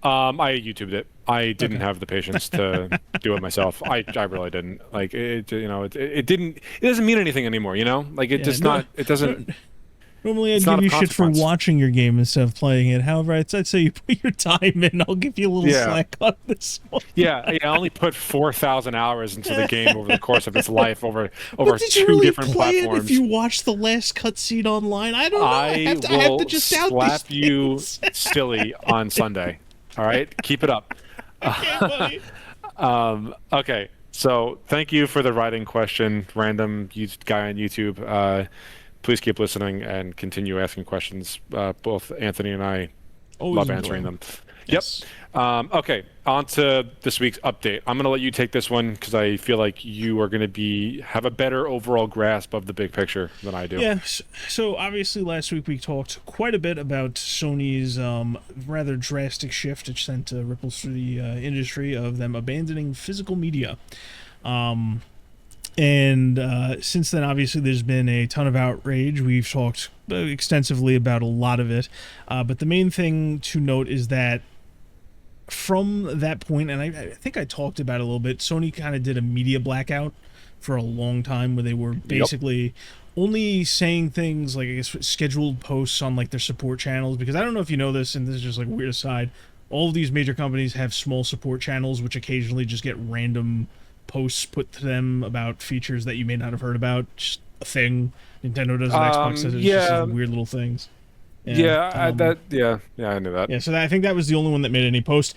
I YouTubed it. I didn't Okay. have the patience to do it myself. I really didn't. Like it didn't. It doesn't mean anything anymore. Like it Yeah, just no, not. It doesn't. Normally, I'd It's give not a you shit for consequence. watching your game instead of playing it. However, I'd say you put your time in. I'll give you a little Yeah. slack on this one. Yeah, I only put 4,000 hours into the game over the course of its life over But did you two really different play it if platforms. you watched the last cutscene online? I don't know. I I have to will just doubt slap these you things. silly on Sunday. All right, keep it up. Okay, buddy. Okay, so thank you for the writing question, random guy on YouTube. Please keep listening and continue asking questions. Both Anthony and I Always love enjoy answering them. them. Yes. Yep. Okay, on to this week's update. I'm going to let you take this one because I feel like you are going to have a better overall grasp of the big picture than I do. Yeah, so obviously last week we talked quite a bit about Sony's rather drastic shift, which sent ripples through the industry of them abandoning physical media. And since then, obviously, there's been a ton of outrage. We've talked extensively about a lot of it. But the main thing to note is that from that point, and I think I talked about it a little bit, Sony kind of did a media blackout for a long time where they were basically only saying things like, I guess, scheduled posts on like their support channels. Because I don't know if you know this, and this is just like a weird aside, all of these major companies have small support channels which occasionally just get random posts put to them about features that you may not have heard about. Just a thing. Nintendo does, and Xbox does. It's just these weird little things. I knew that. Yeah, so I think that was the only one that made any post.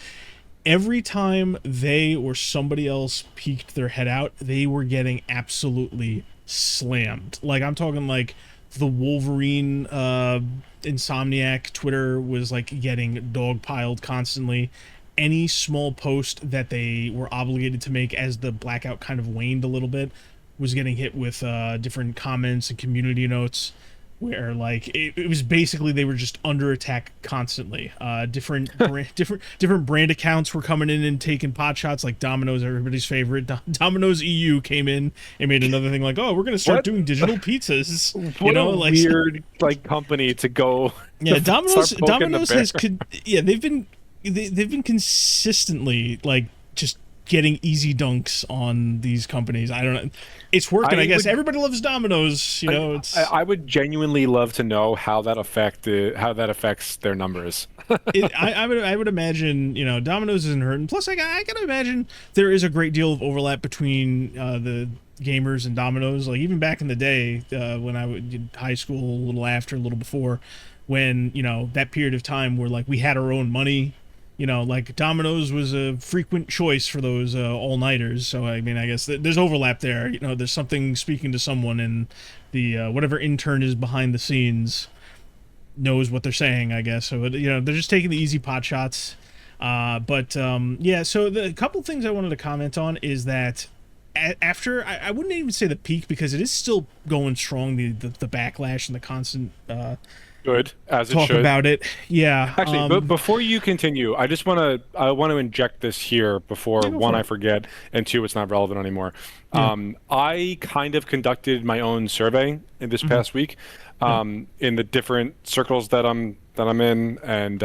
Every time they or somebody else peeked their head out, they were getting absolutely slammed. Like, I'm talking like the Wolverine Insomniac Twitter was like getting dogpiled constantly. Any small post that they were obligated to make as the blackout kind of waned a little bit was getting hit with different comments and community notes where like it was basically they were just under attack constantly. Different brand accounts were coming in and taking pot shots, like Domino's, everybody's favorite. Domino's EU came in and made another thing like, oh, we're gonna start doing digital pizzas. What a weird like company to go. Yeah, Domino's has they've been consistently like just getting easy dunks on these companies. I don't know. It's working, I guess. Everybody loves Domino's, you know. I would genuinely love to know how that affects their numbers. I would imagine, you know, Domino's isn't hurting. Plus, I gotta imagine there is a great deal of overlap between the gamers and Domino's. Like even back in the day, when I was in high school, a little after, a little before, when you know that period of time where like we had our own money. You know, like Domino's was a frequent choice for those all-nighters. So, I mean, I guess there's overlap there. You know, there's something speaking to someone, and the whatever intern is behind the scenes knows what they're saying, I guess. So, you know, they're just taking the easy pot shots. Yeah, so the couple things I wanted to comment on is that after, I wouldn't even say the peak because it is still going strong, the backlash and the constant... Good, as it talk should. About it. Yeah. Actually, but before you continue, I want to inject this here before one, I forget, and two, it's not relevant anymore. Yeah. I kind of conducted my own survey in this past week, in the different circles that I'm in, and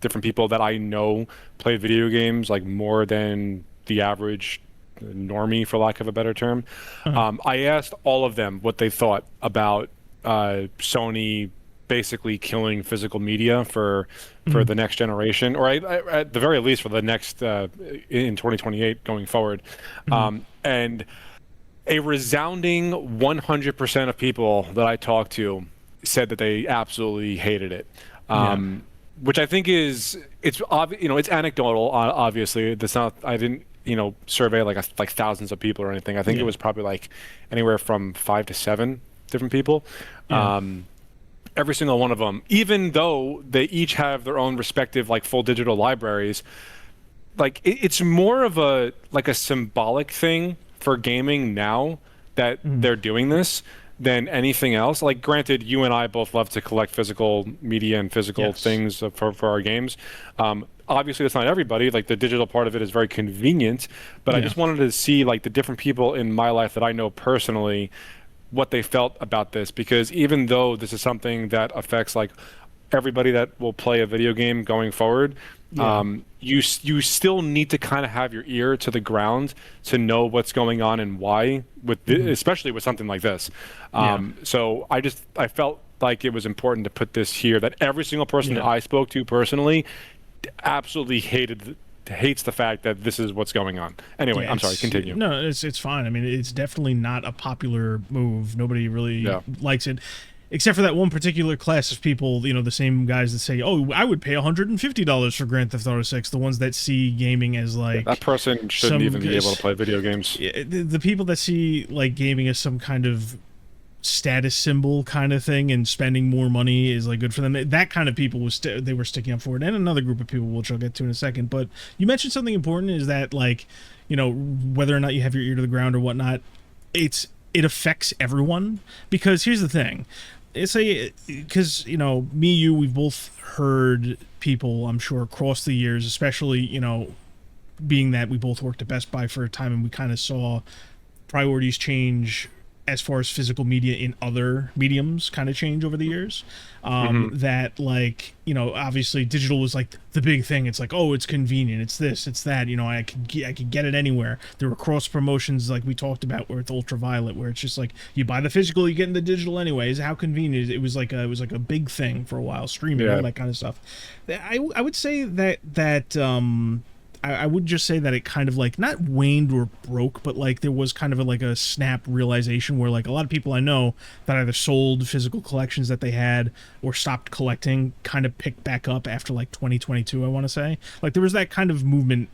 different people that I know play video games like more than the average normie, for lack of a better term. I asked all of them what they thought about Sony basically killing physical media for the next generation, or at the very least for the next in 2028 going forward. And a resounding 100% of people that I talked to said that they absolutely hated it. Which I think it's anecdotal, obviously. That's not, I didn't survey like thousands of people or anything. I think it was probably like anywhere from 5 to 7 different people. Every single one of them, even though they each have their own respective like full digital libraries, like it's more of a symbolic thing for gaming now that they're doing this than anything else. Like, granted, you and I both love to collect physical media and physical things for our games. Obviously, that's not everybody. Like, the digital part of it is very convenient, but I just wanted to see like the different people in my life that I know personally, what they felt about this, because even though this is something that affects like everybody that will play a video game going forward, you still need to kind of have your ear to the ground to know what's going on and why, with especially with something like this. So I felt like it was important to put this here. That every single person that I spoke to personally absolutely hates the fact that this is what's going on. Anyway, I'm sorry, continue. No, it's fine. I mean, it's definitely not a popular move. Nobody really likes it, except for that one particular class of people, you know, the same guys that say, "Oh, I would pay $150 for Grand Theft Auto 6." The ones that see gaming as like that person shouldn't even be able to play video games. The people that see like gaming as some kind of status symbol kind of thing, and spending more money is like good for them. That kind of people they were sticking up for it, and another group of people, which I'll get to in a second. But you mentioned something important, is that, like, you know, whether or not you have your ear to the ground or whatnot, it affects everyone. Because here's the thing, because, you know, me, you, we've both heard people, I'm sure, across the years, especially, you know, being that we both worked at Best Buy for a time, and we kind of saw priorities change as far as physical media in other mediums kind of change over the years. That, like, you know, obviously digital was like the big thing. It's like, oh, it's convenient, it's this, it's that, you know, I could get it anywhere. There were cross promotions like we talked about where it's Ultraviolet, where it's just like you buy the physical, you get in the digital anyways. How convenient. It was like a big thing for a while, streaming, all that kind of stuff. I would say that I would just say that it kind of, like, not waned or broke, but like there was kind of a snap realization where, like, a lot of people I know that either sold physical collections that they had or stopped collecting kind of picked back up after like 2022, I want to say. Like, there was that kind of movement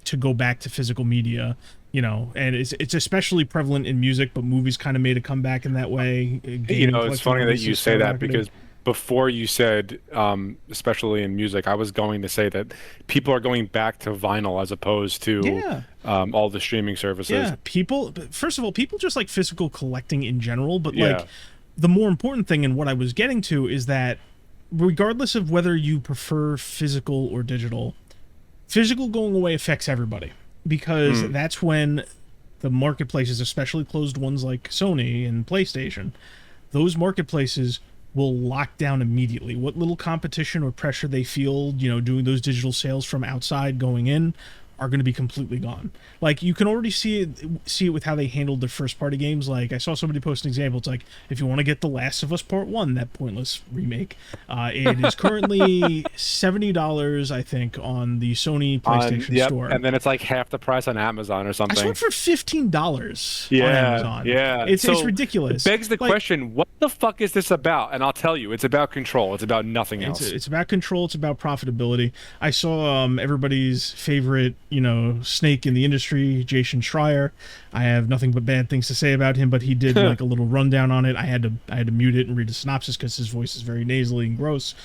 to go back to physical media, you know, and it's especially prevalent in music, but movies kind of made a comeback in that way. You know, it's funny that you say that, because before you said, especially in music, I was going to say that people are going back to vinyl as opposed to all the streaming services. Yeah, first of all, people just like physical collecting in general, but like the more important thing, and what I was getting to, is that regardless of whether you prefer physical or digital, physical going away affects everybody, because that's when the marketplaces, especially closed ones like Sony and PlayStation, those marketplaces will lock down immediately. What little competition or pressure they feel, you know, doing those digital sales from outside going in, are going to be completely gone. Like, you can already see it with how they handled their first party games. Like, I saw somebody post an example. It's like, if you want to get The Last of Us Part 1, that pointless remake, it is currently $70, I think, on the Sony PlayStation Store. And then it's like half the price on Amazon or something. I saw it for $15 on Amazon. Yeah. It's ridiculous. It begs the question, what the fuck is this about? And I'll tell you, it's about control. It's about nothing else. It's about control. It's about profitability. I saw everybody's favorite, you know, snake in the industry, Jason Schreier. I have nothing but bad things to say about him, but he did like a little rundown on it. I had to mute it and read a synopsis because his voice is very nasally and gross.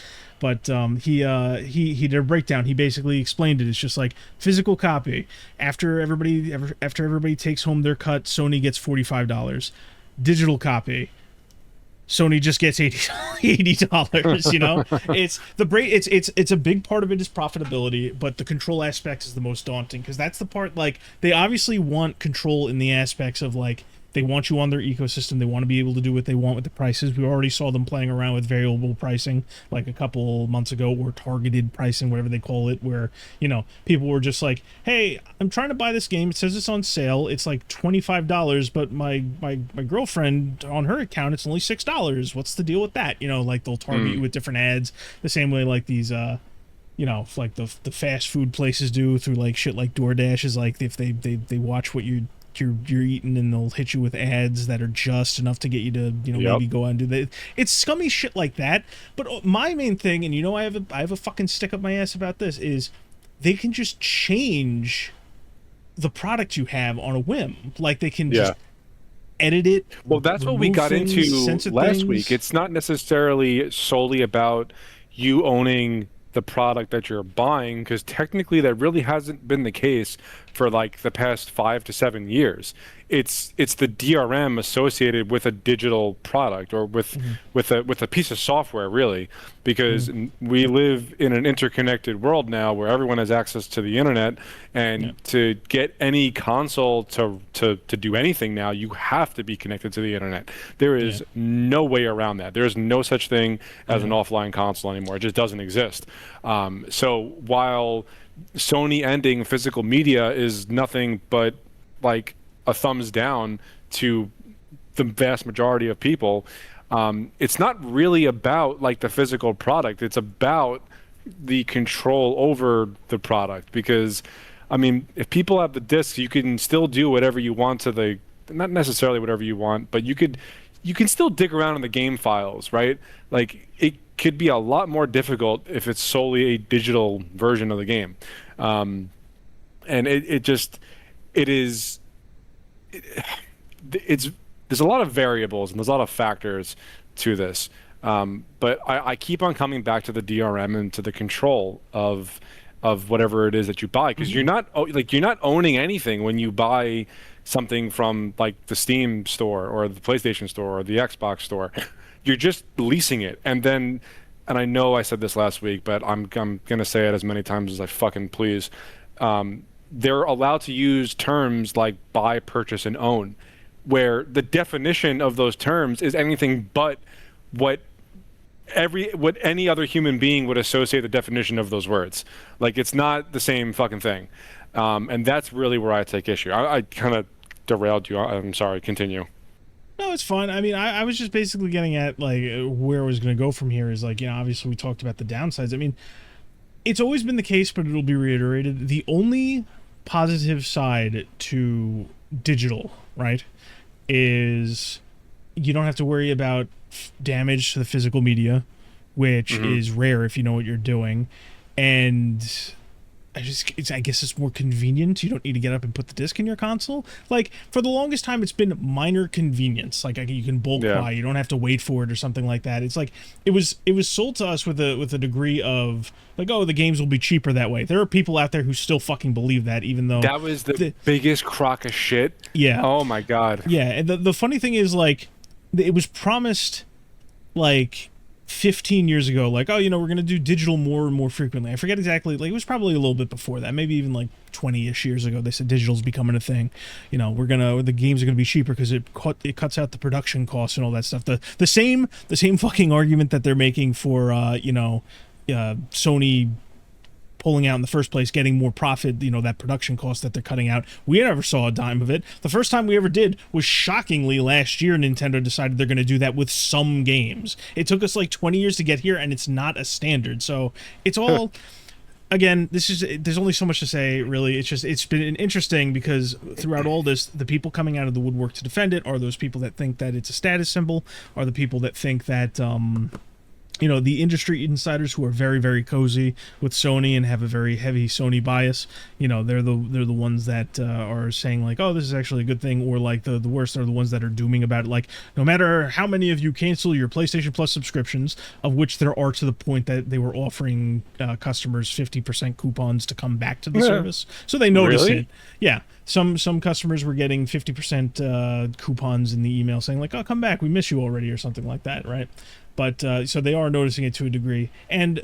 But he did a breakdown. He basically explained it. It's just like physical copy. After everybody takes home their cut, Sony gets $45. Digital copy, Sony just gets $80. You know, it's a big part of it is profitability, but the control aspect is the most daunting, because that's the part, like, they obviously want control in the aspects of, like, they want you on their ecosystem. They want to be able to do what they want with the prices. We already saw them playing around with variable pricing like a couple months ago, or targeted pricing, whatever they call it, where, you know, people were just like, hey, I'm trying to buy this game. It says it's on sale. It's like $25, but my girlfriend, on her account, it's only $6. What's the deal with that? You know, like, they'll target you with different ads the same way like these, you know, like the fast food places do through like shit like DoorDash, is like, if they watch what you're eating, and they'll hit you with ads that are just enough to get you to, you know, maybe go out and do that. It's scummy shit like that. But my main thing, and you know, I have a fucking stick up my ass about this, is they can just change the product you have on a whim. Like, they can just edit it. Well, that's what we got into last week. It's not necessarily solely about you owning the product that you're buying, because technically that really hasn't been the case for like the past 5 to 7 years. It's the DRM associated with a digital product, or with a piece of software, really, because we live in an interconnected world now where everyone has access to the internet, and to get any console to do anything now, you have to be connected to the internet. There is no way around that. There is no such thing as an offline console anymore. It just doesn't exist. So while Sony ending physical media is nothing but like a thumbs down to the vast majority of people, It's not really about like the physical product. It's about the control over the product because, I mean, if people have the discs, you can still do whatever you want to the, not necessarily whatever you want, but you can still dig around in the game files, right? Like it could be a lot more difficult if it's solely a digital version of the game. And it just, it is, it's there's a lot of variables and there's a lot of factors to this. But I keep on coming back to the DRM and to the control of whatever it is that you buy because you're not owning anything when you buy something from like the Steam store or the PlayStation store or the Xbox store. You're just leasing it, and I know I said this last week, but I'm gonna say it as many times as I fucking please. They're allowed to use terms like buy, purchase, and own, where the definition of those terms is anything but what any other human being would associate the definition of those words. Like it's not the same fucking thing. And that's really where I take issue. I kind of derailed you. I'm sorry. Continue. No, it's fine. I mean, I was just basically getting at like where I was going to go from here is like, you know, obviously we talked about the downsides. I mean, it's always been the case, but it'll be reiterated. The only positive side to digital, right, is you don't have to worry about damage to the physical media, which is rare if you know what you're doing. And I guess it's more convenient. You don't need to get up and put the disc in your console. Like for the longest time, it's been minor convenience. Like you can bulk buy, you don't have to wait for it or something like that. It's like it was sold to us with a degree of like, oh, the games will be cheaper that way. There are people out there who still fucking believe that, even though that was the biggest crock of shit. Yeah. Oh my god. Yeah. And the funny thing is like it was promised like 15 years ago, like, oh, you know, we're going to do digital more and more frequently. I forget exactly, like, it was probably a little bit before that, maybe even like 20-ish years ago. They said digital's becoming a thing. You know, the games are going to be cheaper because it cuts out the production costs and all that stuff. The same fucking argument that they're making for, Sony pulling out in the first place, getting more profit, you know, that production cost that they're cutting out. We never saw a dime of it. The first time we ever did was shockingly last year. Nintendo decided they're going to do that with some games. It took us like 20 years to get here, and it's not a standard. So it's all... Again, there's only so much to say, really. It's been interesting because throughout all this, the people coming out of the woodwork to defend it are those people that think that it's a status symbol, are the people that think that... you know, the industry insiders who are very, very cozy with Sony and have a very heavy Sony bias, you know, they're the ones that are saying like, oh, this is actually a good thing, or like the worst are the ones that are dooming about it. Like, no matter how many of you cancel your PlayStation Plus subscriptions, of which there are to the point that they were offering customers 50% coupons to come back to the service, so they noticed it. Yeah, some customers were getting 50% coupons in the email saying like, oh, come back, we miss you already, or something like that, right? But so they are noticing it to a degree, and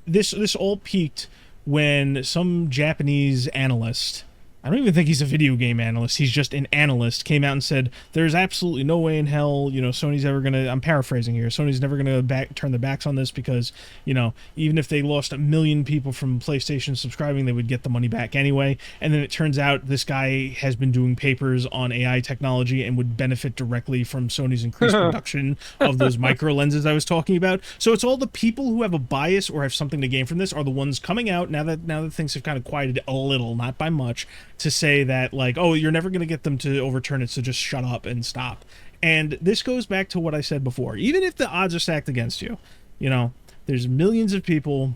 this all peaked when some Japanese analyst, I don't even think he's a video game analyst, he's just an analyst, came out and said there's absolutely no way in hell, you know, Sony's ever gonna, I'm paraphrasing here, Sony's never gonna turn their backs on this because, you know, even if they lost 1 million people from PlayStation subscribing, they would get the money back anyway. And then it turns out this guy has been doing papers on AI technology and would benefit directly from Sony's increased production of those micro lenses I was talking about. So it's all the people who have a bias or have something to gain from this are the ones coming out now that things have kind of quieted a little, not by much, to say that like, oh, you're never going to get them to overturn it, so just shut up and stop. And this goes back to what I said before. Even if the odds are stacked against you, you know, there's millions of people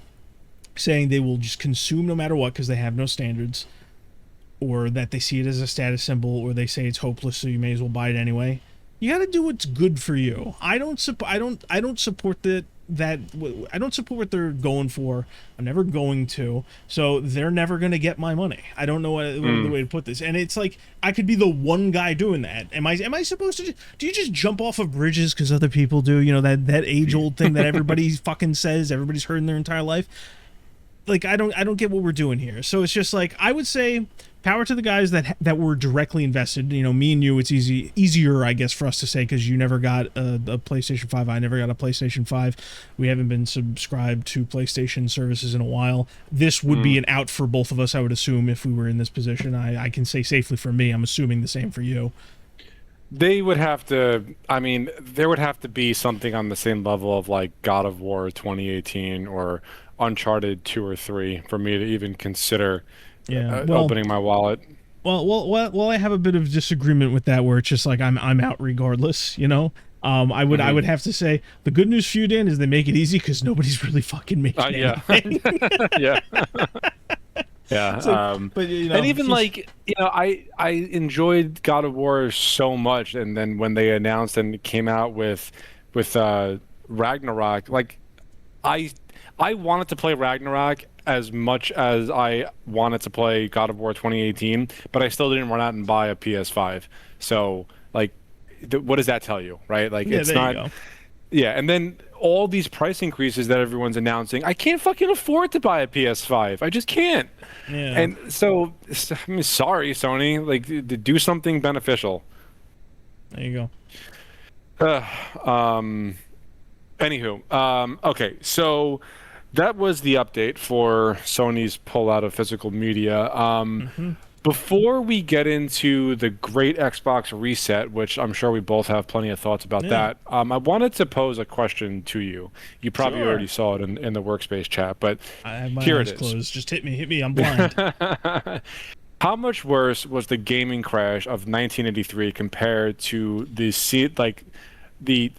saying they will just consume no matter what because they have no standards, or that they see it as a status symbol, or they say it's hopeless, so you may as well buy it anyway. You got to do what's good for you. I don't support that. I don't support what they're going for. I'm never going to. So they're never going to get my money. I don't know what the way to put this. And it's like, I could be the one guy doing that. Am I supposed to? Do you just jump off of bridges because other people do? You know, that age old thing that everybody fucking says, everybody's heard in their entire life. Like, I don't get what we're doing here. So it's just like, I would say power to the guys that were directly invested. You know, me and you, it's easier, I guess, for us to say because you never got a PlayStation 5. I never got a PlayStation 5. We haven't been subscribed to PlayStation services in a while. This would be an out for both of us, I would assume, if we were in this position. I can say safely for me, I'm assuming the same for you. They would have to, I mean, there would have to be something on the same level of like God of War 2018 or Uncharted 2 or 3 for me to even consider Yeah. opening my wallet. Well, I have a bit of disagreement with that, where it's just like I'm out regardless. I would Hmm. have to say the good news for you, Dan, is they make it easy because nobody's really fucking making Yeah. anything. Yeah. Yeah. It's like, but And even just like, I enjoyed God of War so much, and then when they announced and came out with Ragnarok, like I I wanted to play Ragnarok as much as I wanted to play God of War 2018, but I still didn't run out and buy a PS5. So, like, what does that tell you, right? Like, yeah, it's there you not. go. Yeah, and then all these price increases that everyone's announcing, I can't fucking afford to buy a PS5. I just can't. Yeah, And so, I mean, sorry, Sony, like, do something beneficial. there you go. Uh, um, Anywho, okay, so that was the update for Sony's pullout of physical media. Hmm. Before we get into the great Xbox reset, which I'm sure we both have plenty of thoughts about Yeah, that, I wanted to pose a question to you. You probably already sure. saw it in the workspace chat, but I have my here it eyes is. closed. Just hit me. I'm blind. How much worse was the gaming crash of 1983 compared to like the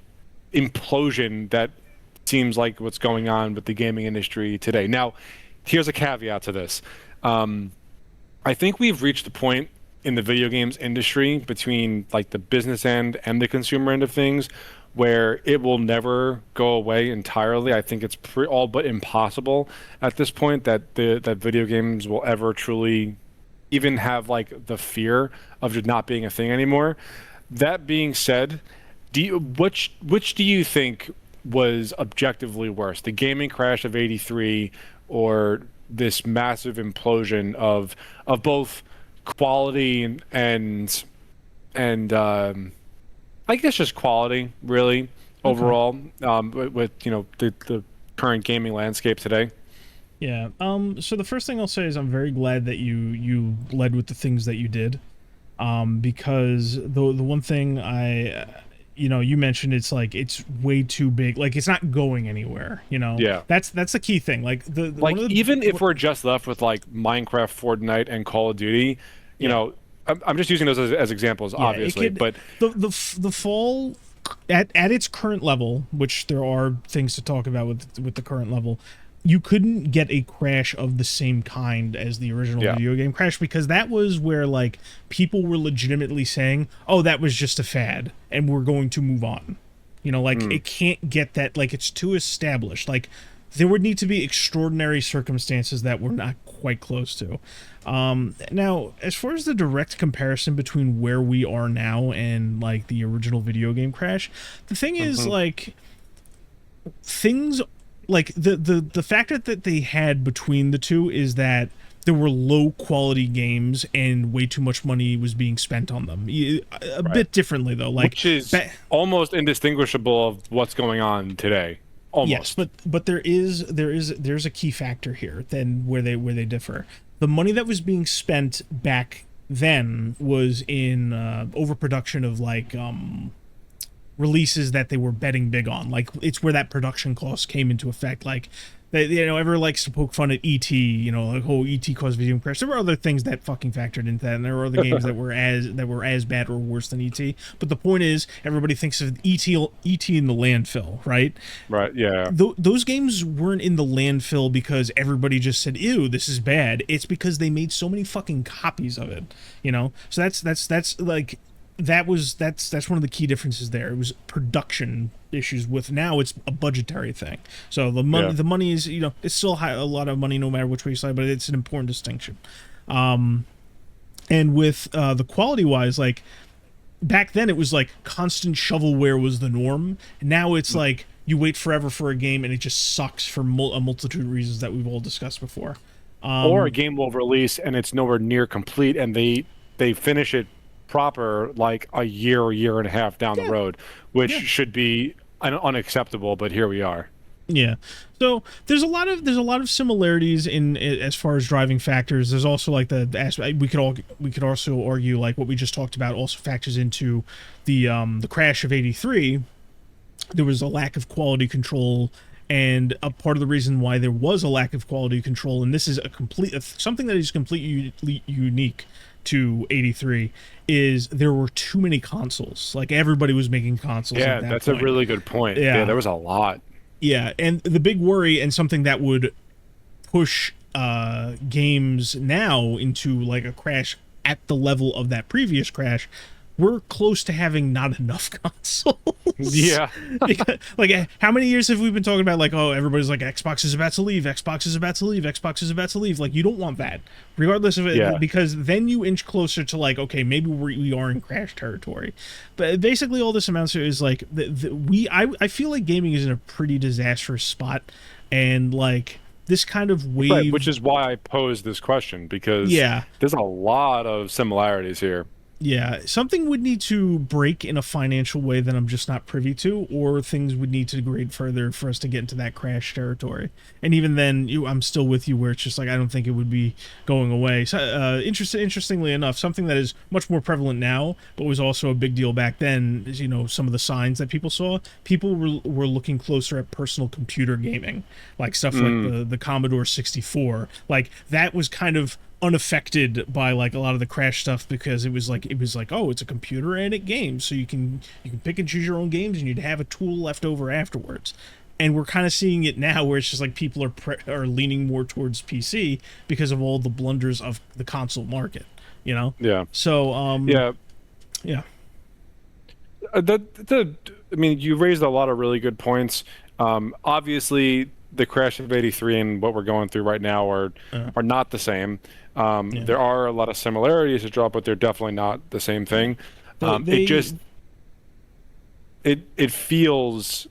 implosion that seems like what's going on with the gaming industry today? Now, here's a caveat to this. Um, I think we've reached the point in the video games industry between like the business end and the consumer end of things where it will never go away entirely. I think it's all but impossible at this point that video games will ever truly even have like the fear of just not being a thing anymore. That being said, which do you think was objectively worse, the gaming crash of '83 or this massive implosion of both quality and I guess just quality really Okay. overall with the current gaming landscape today? Yeah. So the first thing I'll say is I'm very glad that you led with the things that you did. Because the one thing you mentioned, it's like it's way too big. Like it's not going anywhere. Yeah. That's the key thing. Like the one Like of the even if we're just left with like Minecraft, Fortnite, and Call of Duty, you yeah. know, I'm just using those as examples, Yeah, it obviously, could but the fall at its current level, which there are things to talk about with the current level. You couldn't get a crash of the same kind as the original yeah. video game crash, because that was where like people were legitimately saying, "Oh, that was just a fad and we're going to move on." Like Mm, it can't get that, like it's too established. Like there would need to be extraordinary circumstances that we're not quite close to. Now, as far as the direct comparison between where we are now and like the original video game crash, the thing is hmm. like things like the factor that they had between the two is that there were low quality games and way too much money was being spent on them. A Right. bit differently though, like Which is almost indistinguishable of what's going on today. yes, Almost. but there's a key factor here then where they differ. The money that was being spent back then was in overproduction of like releases that they were betting big on. Like it's where that production cost came into effect. Like everyone likes to poke fun at ET. Like ET caused video game crash. There were other things that fucking factored into that, and there were other games that were as bad or worse than ET. But the point is, everybody thinks of ET in the landfill, right? Right. Yeah. Those games weren't in the landfill because everybody just said, "Ew, this is bad." It's because they made so many fucking copies of it. So that's like that's one of the key differences there. It was production issues. With now it's a budgetary thing. So the money Yeah. the money is, it's still a lot of money no matter which way you side, but it's an important distinction. Um, and with the quality wise, like back then it was like constant shovelware was the norm. Now it's like you wait forever for a game and it just sucks for a multitude of reasons that we've all discussed before. Or a Um, game will release and it's nowhere near complete, and they finish it proper like a year or year and a half down the yeah, road, which yeah. should be unacceptable. But here we are. Yeah. So there's a lot of similarities in as far as driving factors. There's also like the aspect we could also argue like what we just talked about also factors into the crash of '83. There was a lack of quality control, and a part of the reason why there was a lack of quality control, and this is something that is completely unique to '83, is there were too many consoles. Like everybody was making consoles at Yeah, that that's a point. really good point. Yeah, Yeah. there was a lot. Yeah, and the big worry and something that would push games now into like a crash at the level of that previous crash, we're close to having not enough consoles. Yeah. Like how many years have we been talking about like, oh, everybody's like, Xbox is about to leave, Xbox is about to leave, Xbox is about to leave. Like, you don't want that regardless of it, Yeah. because then you inch closer to like, okay, maybe we are in crash territory. But basically all this amounts to is like I feel like gaming is in a pretty disastrous spot, and like this kind of Right, wave. which is why I posed this question, because Yeah. there's a lot of similarities here. Yeah, something would need to break in a financial way that I'm just not privy to, or things would need to degrade further for us to get into that crash territory. And even then, I'm still with you where it's just like I don't think it would be going away. So, interestingly enough, something that is much more prevalent now, but was also a big deal back then, is some of the signs that people saw. People were looking closer at personal computer gaming, like stuff like the Commodore 64. Like that was kind of unaffected by like a lot of the crash stuff, because it was like, oh, it's a computer and it games, so you can pick and choose your own games, and you'd have a tool left over afterwards. And we're kind of seeing it now where it's just like people are leaning more towards PC because of all the blunders of the console market. Yeah. So Yeah. yeah. I mean, you raised a lot of really good points. Obviously, the crash of '83 and what we're going through right now are not the same. Yeah. There are a lot of similarities to draw, but they're definitely not the same thing. They It just it feels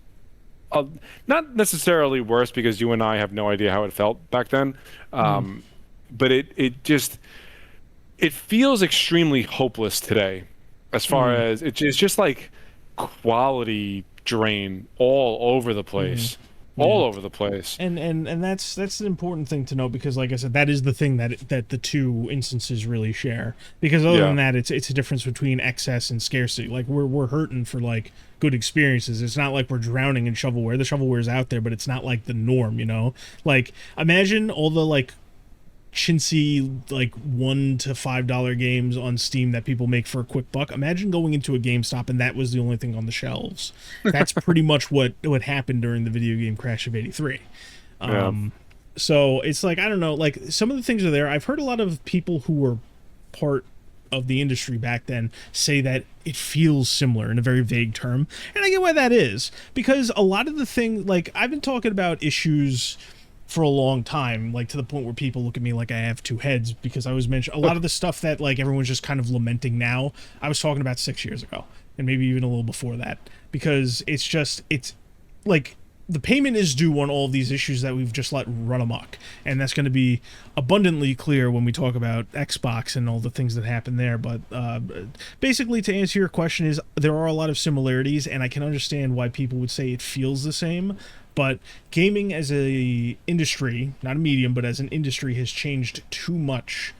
not necessarily worse, because you and I have no idea how it felt back then. But it feels extremely hopeless today, as far as it's just like quality drain all over the place. All over the place. And that's an important thing to note, because like I said, that is the thing that the two instances really share. Because other than that, it's a difference between excess and scarcity. Like we're hurting for like good experiences. It's not like we're drowning in shovelware. The shovelware's out there, but it's not like the norm. Like imagine all the like chintzy like $1 to $5 games on Steam that people make for a quick buck. Imagine going into a GameStop and that was the only thing on the shelves. That's pretty much what happened during the video game crash of '83. So it's like, I don't know, like some of the things are there. I've heard a lot of people who were part of the industry back then say that it feels similar in a very vague term, and I get why that is, because a lot of the thing, like I've been talking about issues for a long time, like to the point where people look at me like I have two heads, because I was mentioning a lot of the stuff that like everyone's just kind of lamenting now, I was talking about 6 years ago, and maybe even a little before that, because it's like the payment is due on all of these issues that we've just let run amok, and that's going to be abundantly clear when we talk about Xbox and all the things that happen there. But basically, to answer your question, is there are a lot of similarities, and I can understand why people would say it feels the same. But gaming as a industry, not a medium, but as an industry, has changed too much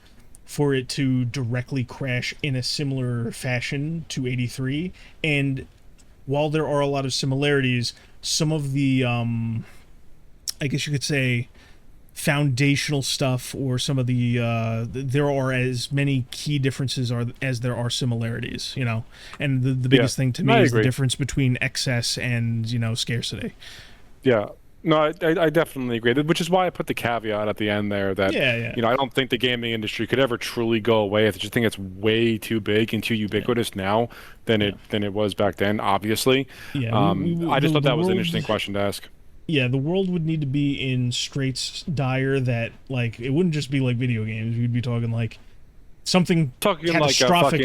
for it to directly crash in a similar fashion to '83. And while there are a lot of similarities, some of the, I guess you could say, foundational stuff, or some of the, there are as many key differences as there are similarities, And the biggest thing to me is the difference between excess and, scarcity. Yeah. No, I definitely agree, which is why I put the caveat at the end there that, I don't think the gaming industry could ever truly go away. I just think it's way too big and too ubiquitous now than it was back then, obviously. I just thought that was an interesting question to ask. Yeah, the world would need to be in straits dire that, like, it wouldn't just be like video games. We'd be talking like something catastrophic. Like a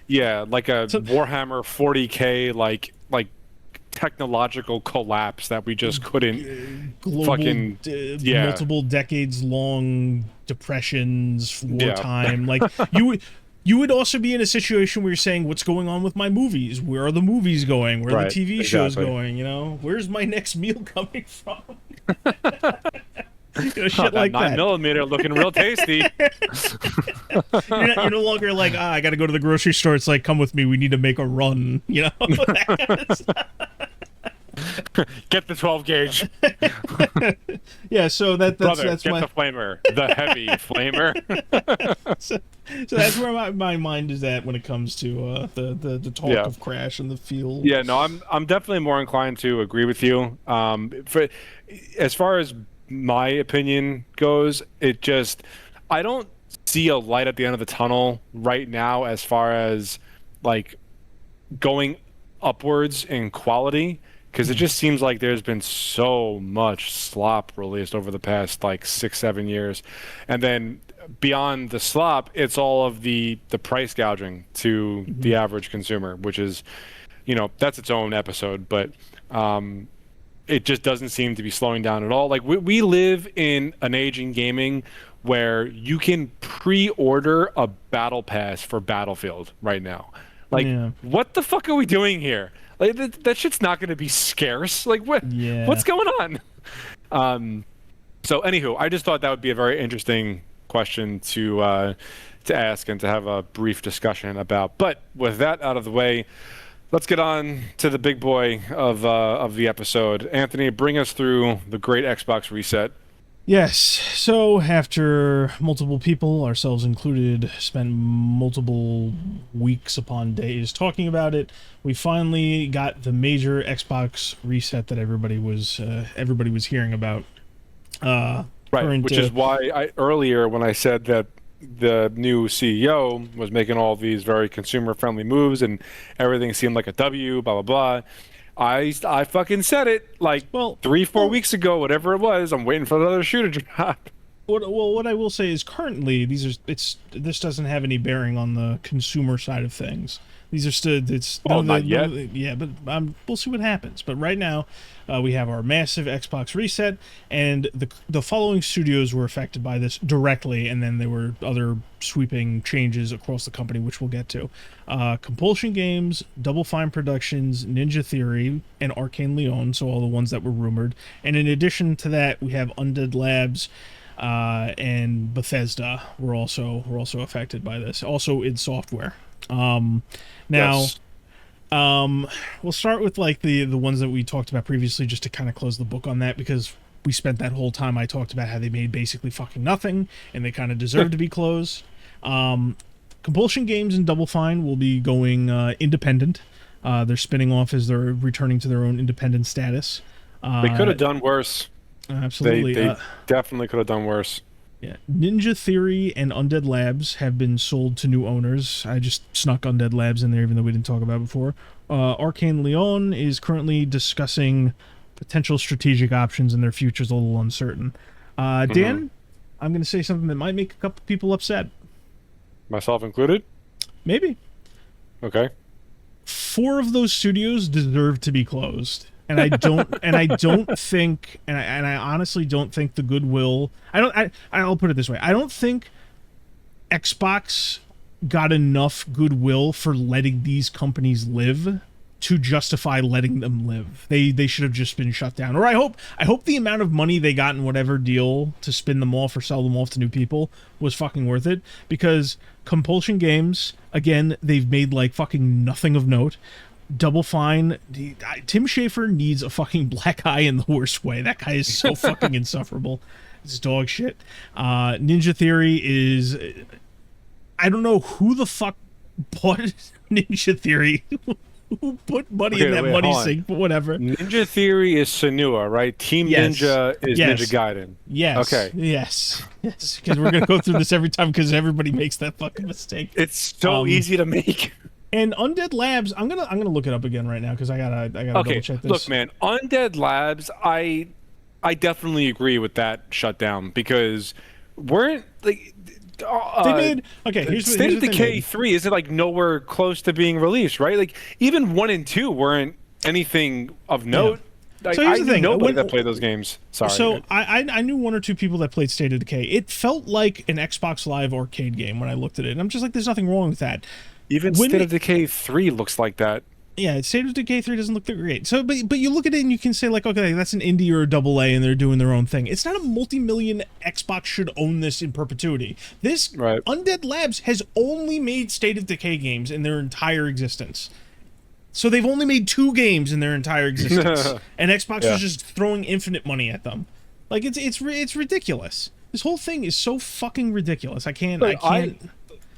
fucking, like a Warhammer 40K, like technological collapse that we just couldn't global, multiple decades long depressions, wartime. Like you you would also be in a situation where you're saying, what's going on with my movies? Where are the movies going? Where are Right, the TV shows exactly. going? You know, where's my next meal coming from? You know, Oh, shit that like 9mm looking real tasty. You're no longer like, I got to go to the grocery store. It's like, come with me. We need to make a run. You know. Get the 12 gauge. Yeah. So that's Brother, that's get my. the flamer. The heavy flamer. So that's where my mind is at when it comes to the talk Yeah. of Crash and the feel. Yeah, no, I'm definitely more inclined to agree with you. As far as my opinion goes, I don't see a light at the end of the tunnel right now as far as like going upwards in quality, because it just seems like there's been so much slop released over the past like 6-7 years, and then beyond the slop, it's all of the price gouging to the average consumer, which is, that's its own episode, but it just doesn't seem to be slowing down at all. Like we live in an age in gaming where you can pre-order a battle pass for Battlefield right now. Like, What the fuck are we doing here? Like that shit's not going to be scarce. Like what's going on? So anywho, I just thought that would be a very interesting question to ask and to have a brief discussion about. But with that out of the way, let's get on to the big boy of the episode. Anthony, bring us through the great Xbox reset. Yes. So after multiple people, ourselves included, spent multiple weeks upon days talking about it, we finally got the major Xbox reset that everybody was hearing about. Right, which is why earlier when I said that the new CEO was making all these very consumer-friendly moves and everything seemed like a W, blah, blah, blah. I fucking said it like 3-4 weeks ago, whatever it was. I'm waiting for another shoe to drop. What I will say is currently this doesn't have any bearing on the consumer side of things. These are still not yet. Yeah, but we'll see what happens. But right now, we have our massive Xbox reset, and the following studios were affected by this directly, and then there were other sweeping changes across the company, which we'll get to. Compulsion Games, Double Fine Productions, Ninja Theory, and Arcane Leon, so all the ones that were rumored. And in addition to that, we have Undead Labs and Bethesda were also affected by this. Also in software. Now, yes. We'll start with like the ones that we talked about previously, just to kind of close the book on that, because we spent that whole time I talked about how they made basically fucking nothing and they kind of deserve to be closed. Compulsion Games and Double Fine will be going independent. They're spinning off as they're returning to their own independent status. They could have done worse. Absolutely. They definitely could have done worse. Yeah. Ninja Theory and Undead Labs have been sold to new owners. I just snuck Undead Labs in there, even though we didn't talk about it before. Arcane Leon is currently discussing potential strategic options, and their future's a little uncertain. Dan, I'm going to say something that might make a couple people upset. Myself included? Maybe. Okay. 4 of those studios deserve to be closed. And I don't think, and I honestly don't think the goodwill. I'll put it this way: I don't think Xbox got enough goodwill for letting these companies live to justify letting them live. They should have just been shut down. Or I hope the amount of money they got in whatever deal to spin them off or sell them off to new people was fucking worth it. Because Compulsion Games, again, they've made like fucking nothing of note. Double Fine, Tim Schafer needs a fucking black eye in the worst way. That guy is so fucking insufferable. It's dog shit. Ninja Theory is... I don't know who the fuck bought Ninja Theory. Who put money in that money sink, but whatever. Ninja Theory is Senua, right? Team Ninja is Ninja Gaiden. Yes. Okay. Yes. Because we're going to go through this every time because everybody makes that fucking mistake. It's so easy to make. And Undead Labs, I'm gonna look it up again right now because I gotta double check this. Look, man, Undead Labs, I definitely agree with that shutdown because weren't like they made here's State of what Decay 3 isn't like nowhere close to being released, right? Like even 1 and 2 weren't anything of note. So I here's the knew thing. nobody that played those games. So Sorry. I knew one or two people that played State of Decay. It felt like an Xbox Live arcade game when I looked at it. And I'm just like, there's nothing wrong with that. Even When State it, of Decay 3 looks like that. yeah, State of Decay 3 doesn't look that great. So, but you look at it and you can say like, okay, that's an indie or a double A, and they're doing their own thing. It's not a multi-million. Xbox should own this in perpetuity. This Right. Undead Labs has only made State of Decay games in their entire existence. So they've only made 2 games in their entire existence, and Xbox Yeah. was just throwing infinite money at them. Like it's ridiculous. This whole thing is so fucking ridiculous. I can't.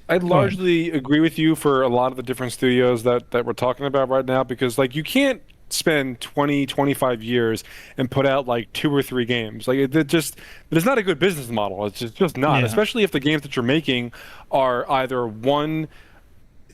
I largely agree with you for a lot of the different studios that we're talking about right now, because like you can't spend 20, 25 years and put out like 2 or 3 games. Like it's not a good business model. It's just not, Yeah. especially if the games that you're making are either one,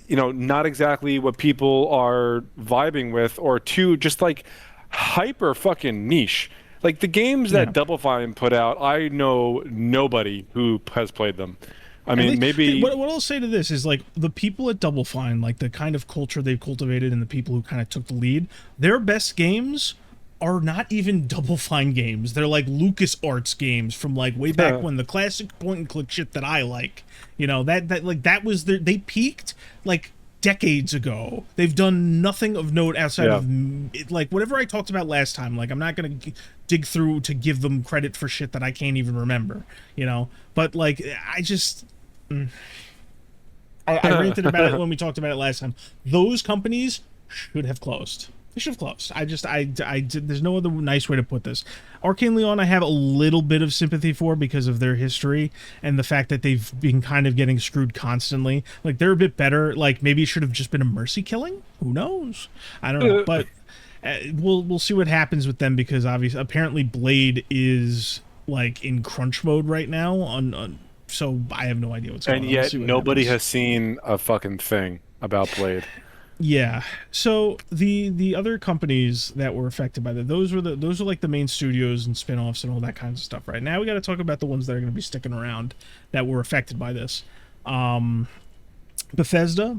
not exactly what people are vibing with, or 2, just like hyper fucking niche. Like the games that Yeah. Double Fine put out, I know nobody who has played them. I At mean, least- maybe what I'll say to this is like the people at Double Fine, like the kind of culture they've cultivated and the people who kind of took the lead, their best games are not even Double Fine games. They're like LucasArts games from like way back when, the classic point and click shit that I like. That was they peaked like decades ago. They've done nothing of note outside of like whatever I talked about last time. Like I'm not gonna dig through to give them credit for shit that I can't even remember. But like I just. I ranted about it when we talked about it last time. Those companies should have closed. They should have closed. There's no other nice way to put this. Arcane Leon, I have a little bit of sympathy for because of their history and the fact that they've been kind of getting screwed constantly. Like they're a bit better. Like maybe it should have just been a mercy killing. Who knows? I don't know. But we'll see what happens with them, because obviously, apparently, Blade is like in crunch mode right now. So I have no idea what's going on. and We'll yet see what nobody happens. has seen a fucking thing about Blade. Yeah. So the other companies that were affected by that, those are like the main studios and spin-offs and all that kinds of stuff. Right now we got to talk about the ones that are going to be sticking around that were affected by this. Bethesda,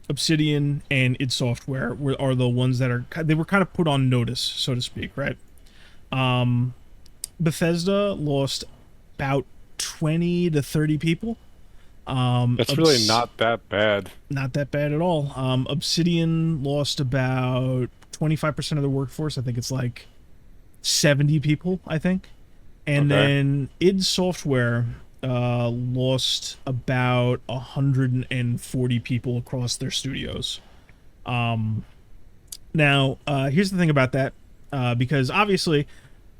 Obsidian, and id Software are the ones that they were kind of put on notice, so to speak, right? Bethesda lost about 20 to 30 people. That's really not that bad. Not that bad at all. Obsidian lost about 25% of their workforce. I think it's like 70 people, I think. And Okay. then id Software lost about 140 people across their studios. Now, here's the thing about that. Because obviously,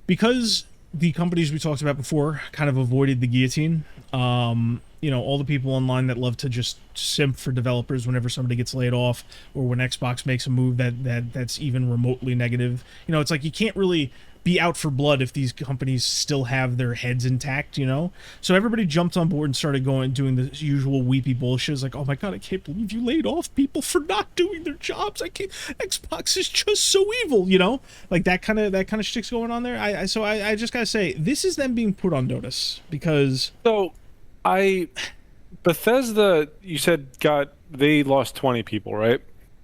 because the companies we talked about before kind of avoided the guillotine, all the people online that love to just simp for developers whenever somebody gets laid off, or when Xbox makes a move that's even remotely negative. It's like you can't really be out for blood if these companies still have their heads intact, So everybody jumped on board and started doing the usual weepy bullshit. It's like, oh my god, I can't believe you laid off people for not doing their jobs. I can't. Xbox is just so evil, Like that kind of shit's going on there. I just gotta say, this is them being put on notice because. So, Bethesda, you said they lost 20 people, right?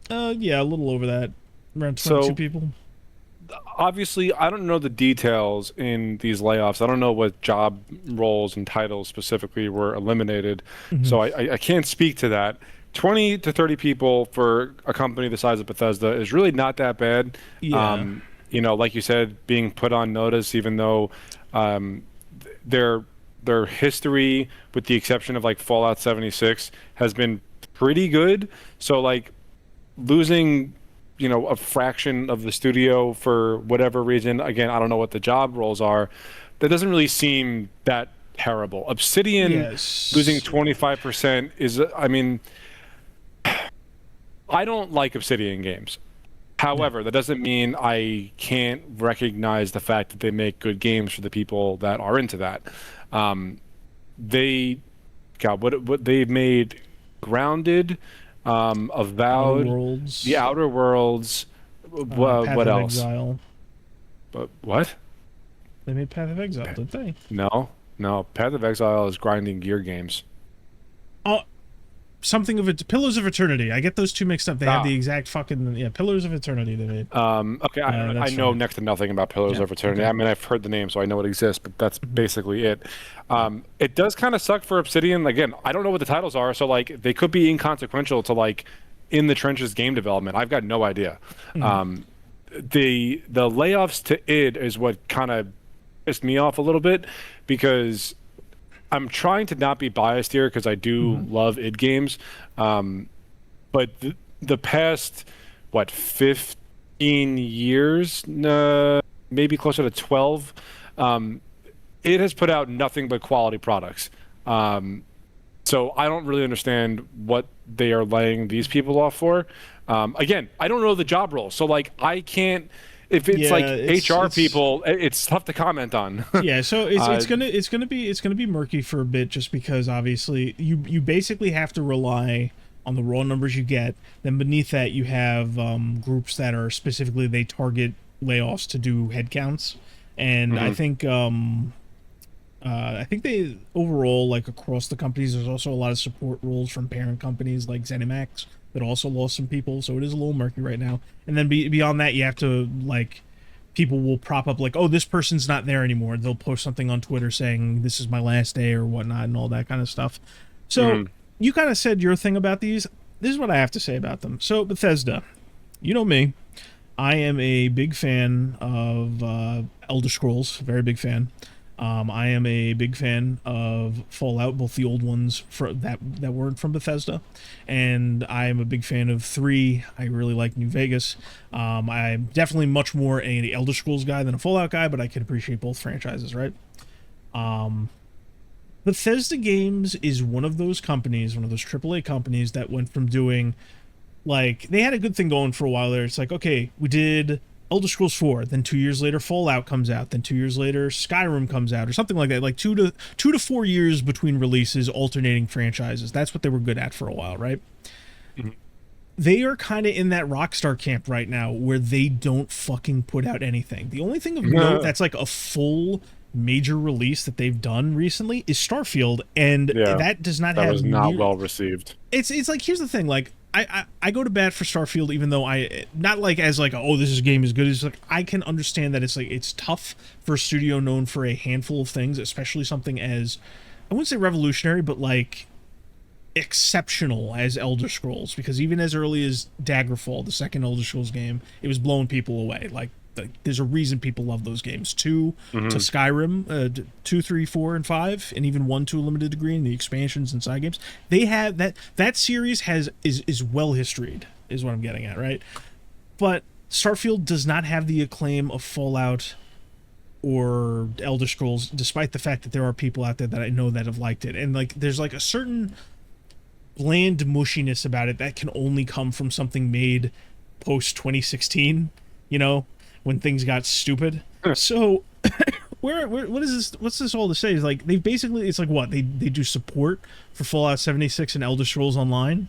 Yeah, a little over that, around 22 people. Obviously, I don't know the details in these layoffs. I don't know what job roles and titles specifically were eliminated, so I can't speak to that. 20 to 30 people for a company the size of Bethesda is really not that bad. Yeah. Like you said, being put on notice, even though their history, with the exception of like Fallout 76, has been pretty good. So like losing a fraction of the studio for whatever reason, again, I don't know what the job roles are, that doesn't really seem that terrible. Obsidian losing 25% is, I mean, I don't like Obsidian games. However, that doesn't mean I can't recognize the fact that they make good games for the people that are into that. What they've made: Grounded, Avowed, Worlds, The Outer Worlds. Path What of else? Exile. What? They made Path of Exile, didn't they? No. Path of Exile is grinding gear games. Oh, something of it. Pillars of Eternity. I get those two mixed up. They have the exact fucking Pillars of Eternity they made. Okay, I know next to nothing about Pillars of Eternity. Okay. I mean, I've heard the name, so I know it exists, but that's basically it. It does kind of suck for Obsidian. Again, I don't know what the titles are, so like they could be inconsequential to like in the trenches game development. I've got no idea. The layoffs to id is what kind of pissed me off a little bit, because I'm trying to not be biased here because I do love id games, but the past 15 years, maybe closer to 12, it has put out nothing but quality products. So I don't really understand what they are laying these people off for. Again, I don't know the job role, so like I can't. If it's HR people, it's tough to comment on. Yeah, so it's gonna be murky for a bit, just because obviously you basically have to rely on the raw numbers you get. Then beneath that you have groups that are specifically, they target layoffs to do headcounts, and I think they overall, like across the companies, there's also a lot of support roles from parent companies like ZeniMax that also lost some people, so it is a little murky right now. And then beyond that, you have to, like, people will prop up like, oh, this person's not there anymore. They'll post something on Twitter saying this is my last day or whatnot and all that kind of stuff. So you kind of said your thing about these. This is what I have to say about them. So Bethesda, you know me, I am a big fan of Elder Scrolls, very big fan. I am a big fan of Fallout, both the old ones that weren't from Bethesda, and I am a big fan of 3. I really like New Vegas. I'm definitely much more an Elder Scrolls guy than a Fallout guy, but I can appreciate both franchises, right? Bethesda Games is one of those companies, one of those AAA companies that went from doing, like, they had a good thing going for a while there. It's like, okay, we did Elder Scrolls 4, then 2 years later Fallout comes out, then 2 years later Skyrim comes out, or something like that. Like 2 to 4 years between releases, alternating franchises. That's what they were good at for a while, right? They are kind of in that Rockstar camp right now, where they don't fucking put out anything. The only thing of note that's like a full major release that they've done recently is Starfield, and that does not have. That was not well received. It's like, here's the thing, like, I go to bat for Starfield, even though not like as like, oh, this game is good. It's like, I can understand that it's like, it's tough for a studio known for a handful of things, especially something as, I wouldn't say revolutionary, but like exceptional as Elder Scrolls, because even as early as Daggerfall, the second Elder Scrolls game, it was blowing people away. Like, there's a reason people love those games. 2 to Skyrim, 2, 3, 4, and 5, and even 1 to a limited degree in the expansions and side games. They have that series is well historied, is what I'm getting at, right? But Starfield does not have the acclaim of Fallout or Elder Scrolls, despite the fact that there are people out there that I know that have liked it. And like, there's like a certain bland mushiness about it that can only come from something made post 2016, you know, when things got stupid. So what is this, what's this all to say is like, they basically, it's like, what, they do support for Fallout 76 and Elder Scrolls Online,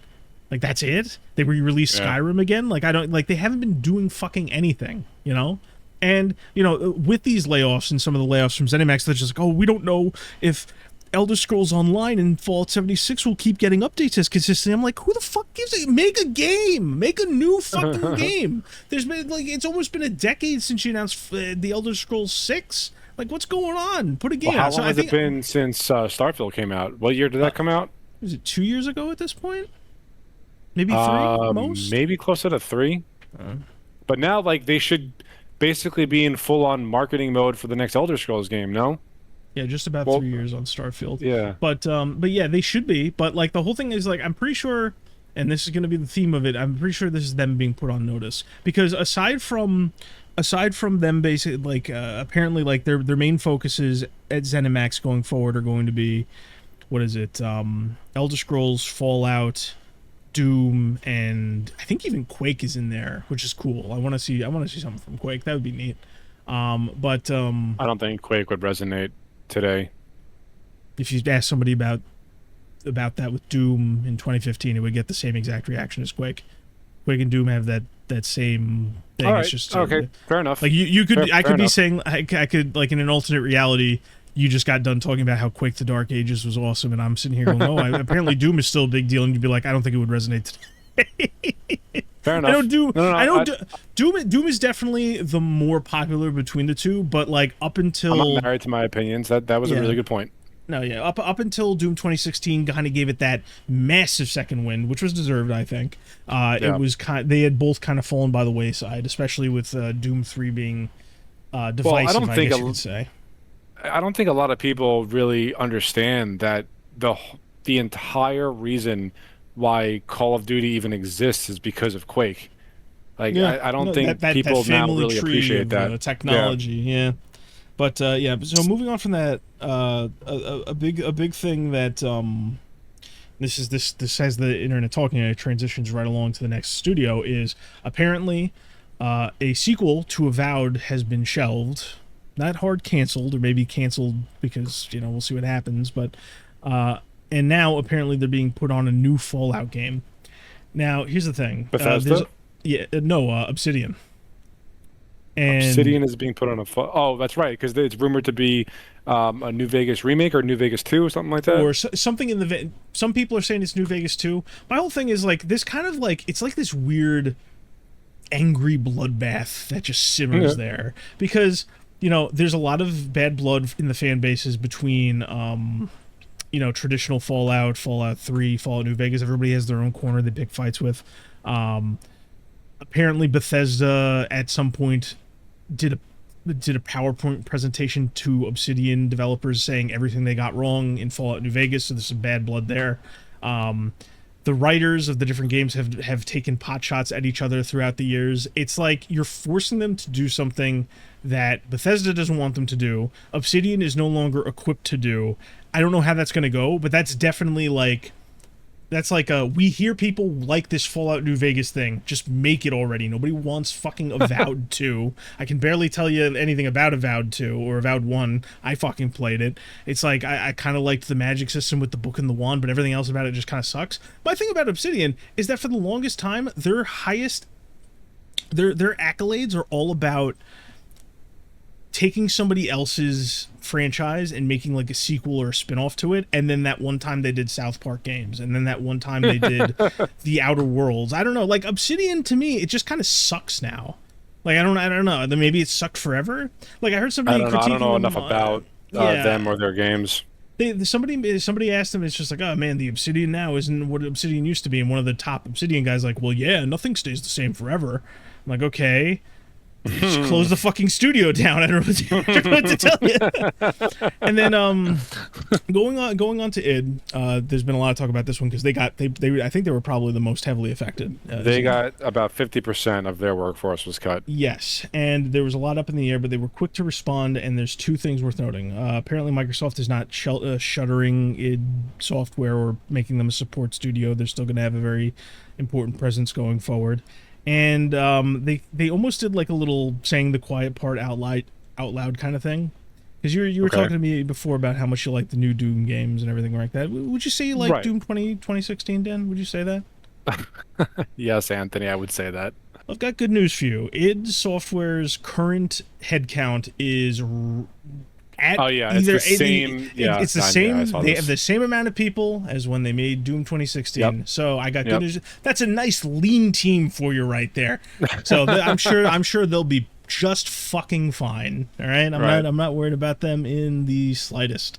like that's it. They re-released Skyrim again. Like, I don't, like, they haven't been doing fucking anything, you know. And you know, with these layoffs and some of the layoffs from ZeniMax, they're just like, oh, we don't know if Elder Scrolls Online and Fallout 76 will keep getting updates as consistently. I'm like, who the fuck gives it? Make a game. Make a new fucking game. There's been, like, it's almost been a decade since you announced the Elder Scrolls 6. Like, what's going on? Put a game out. How long has it been since Starfield came out? What year did that come out? Was it 2 years ago at this point? Maybe 3 most? Maybe closer to 3. But now, like, they should basically be in full-on marketing mode for the next Elder Scrolls game, no? Yeah, just about 3 years on Starfield. Yeah. But yeah, they should be. But like, the whole thing is like, I'm pretty sure, and this is going to be the theme of it, I'm pretty sure this is them being put on notice. Because aside from them basically, like, apparently, like, their main focuses at ZeniMax going forward are going to be, what is it, Elder Scrolls, Fallout, Doom, and I think even Quake is in there, which is cool. I want to see something from Quake. That would be neat. But I don't think Quake would resonate today. If you ask somebody about that with Doom in 2015, it would get the same exact reaction as Quake. Quake and Doom have that same thing. All right. It's just okay, fair enough. Like, you could, I could be enough. saying, I could, like, in an alternate reality, you just got done talking about how Quake the Dark Ages was awesome, and I'm sitting here going, oh, apparently Doom is still a big deal, and you'd be like, I don't think it would resonate today. Fair enough. Doom is definitely the more popular between the two, but like up until I'm not married to my opinions. That was a really good point. No, yeah, up until Doom 2016 kind of gave it that massive second wind, which was deserved, I think. It was they had both kind of fallen by the wayside, especially with Doom 3 being divisive, I guess you could say. I don't think a lot of people really understand that the entire reason why Call of Duty even exists is because of Quake. Like, I don't think people now really appreciate that technology. Yeah. But yeah, so moving on from that, a big thing that this has the internet talking, and it transitions right along to the next studio, is apparently a sequel to Avowed has been shelved, not hard canceled, or maybe canceled because we'll see what happens. But and now apparently they're being put on a new Fallout game. Now here's the thing, Bethesda? Obsidian. And Obsidian is being put on a... Oh, that's right, because it's rumored to be a New Vegas remake or New Vegas 2 or something like that. Or something in the... Some people are saying it's New Vegas 2. My whole thing is like this kind of like... It's like this weird angry bloodbath that just simmers there. Because, there's a lot of bad blood in the fan bases between... traditional Fallout, Fallout 3, Fallout New Vegas. Everybody has their own corner they pick fights with. Apparently Bethesda at some point did a PowerPoint presentation to Obsidian developers saying everything they got wrong in Fallout New Vegas, so there's some bad blood there. The writers of the different games have taken pot shots at each other throughout the years. It's like you're forcing them to do something that Bethesda doesn't want them to do. Obsidian is no longer equipped to do. I don't know how that's going to go, but that's definitely like... That's like we hear people like this Fallout New Vegas thing. Just make it already. Nobody wants fucking Avowed 2. I can barely tell you anything about Avowed 2 or Avowed 1. I fucking played it. It's like I kind of liked the magic system with the book and the wand, but everything else about it just kind of sucks. My thing about Obsidian is that for the longest time, their accolades are all about taking somebody else's franchise and making like a sequel or a spin-off to it, and then that one time they did South Park games, and then that one time they did The Outer Worlds. I don't know, like Obsidian to me it just kind of sucks now. Like I don't know, then maybe it sucked forever. Like I heard somebody critiquing I don't know them, enough about them or their games. Somebody asked them, it's just like, oh man, the Obsidian now isn't what Obsidian used to be, and one of the top Obsidian guys like, well yeah, nothing stays the same forever. I'm like, okay, just close the fucking studio down. I don't know what to tell you. And then going on to id, there's been a lot of talk about this one because they I think they were probably the most heavily affected. They got about 50% of their workforce was cut. Yes, and there was a lot up in the air, but they were quick to respond, and there's two things worth noting. Apparently Microsoft is not shuttering id software or making them a support studio. They're still going to have a very important presence going forward. And they almost did like a little saying the quiet part out loud kind of thing, because you were talking to me before about how much you like the new Doom games and everything like that. Would you say you like Doom 2016, Dan? Would you say that? Yes, Anthony, I would say that. I've got good news for you. id Software's current headcount is it's the same. It's the same. They have the same amount of people as when they made Doom 2016. Yep. So I got good news. That's a nice lean team for you right there. So I'm sure they'll be just fucking fine. All right. I'm not worried about them in the slightest.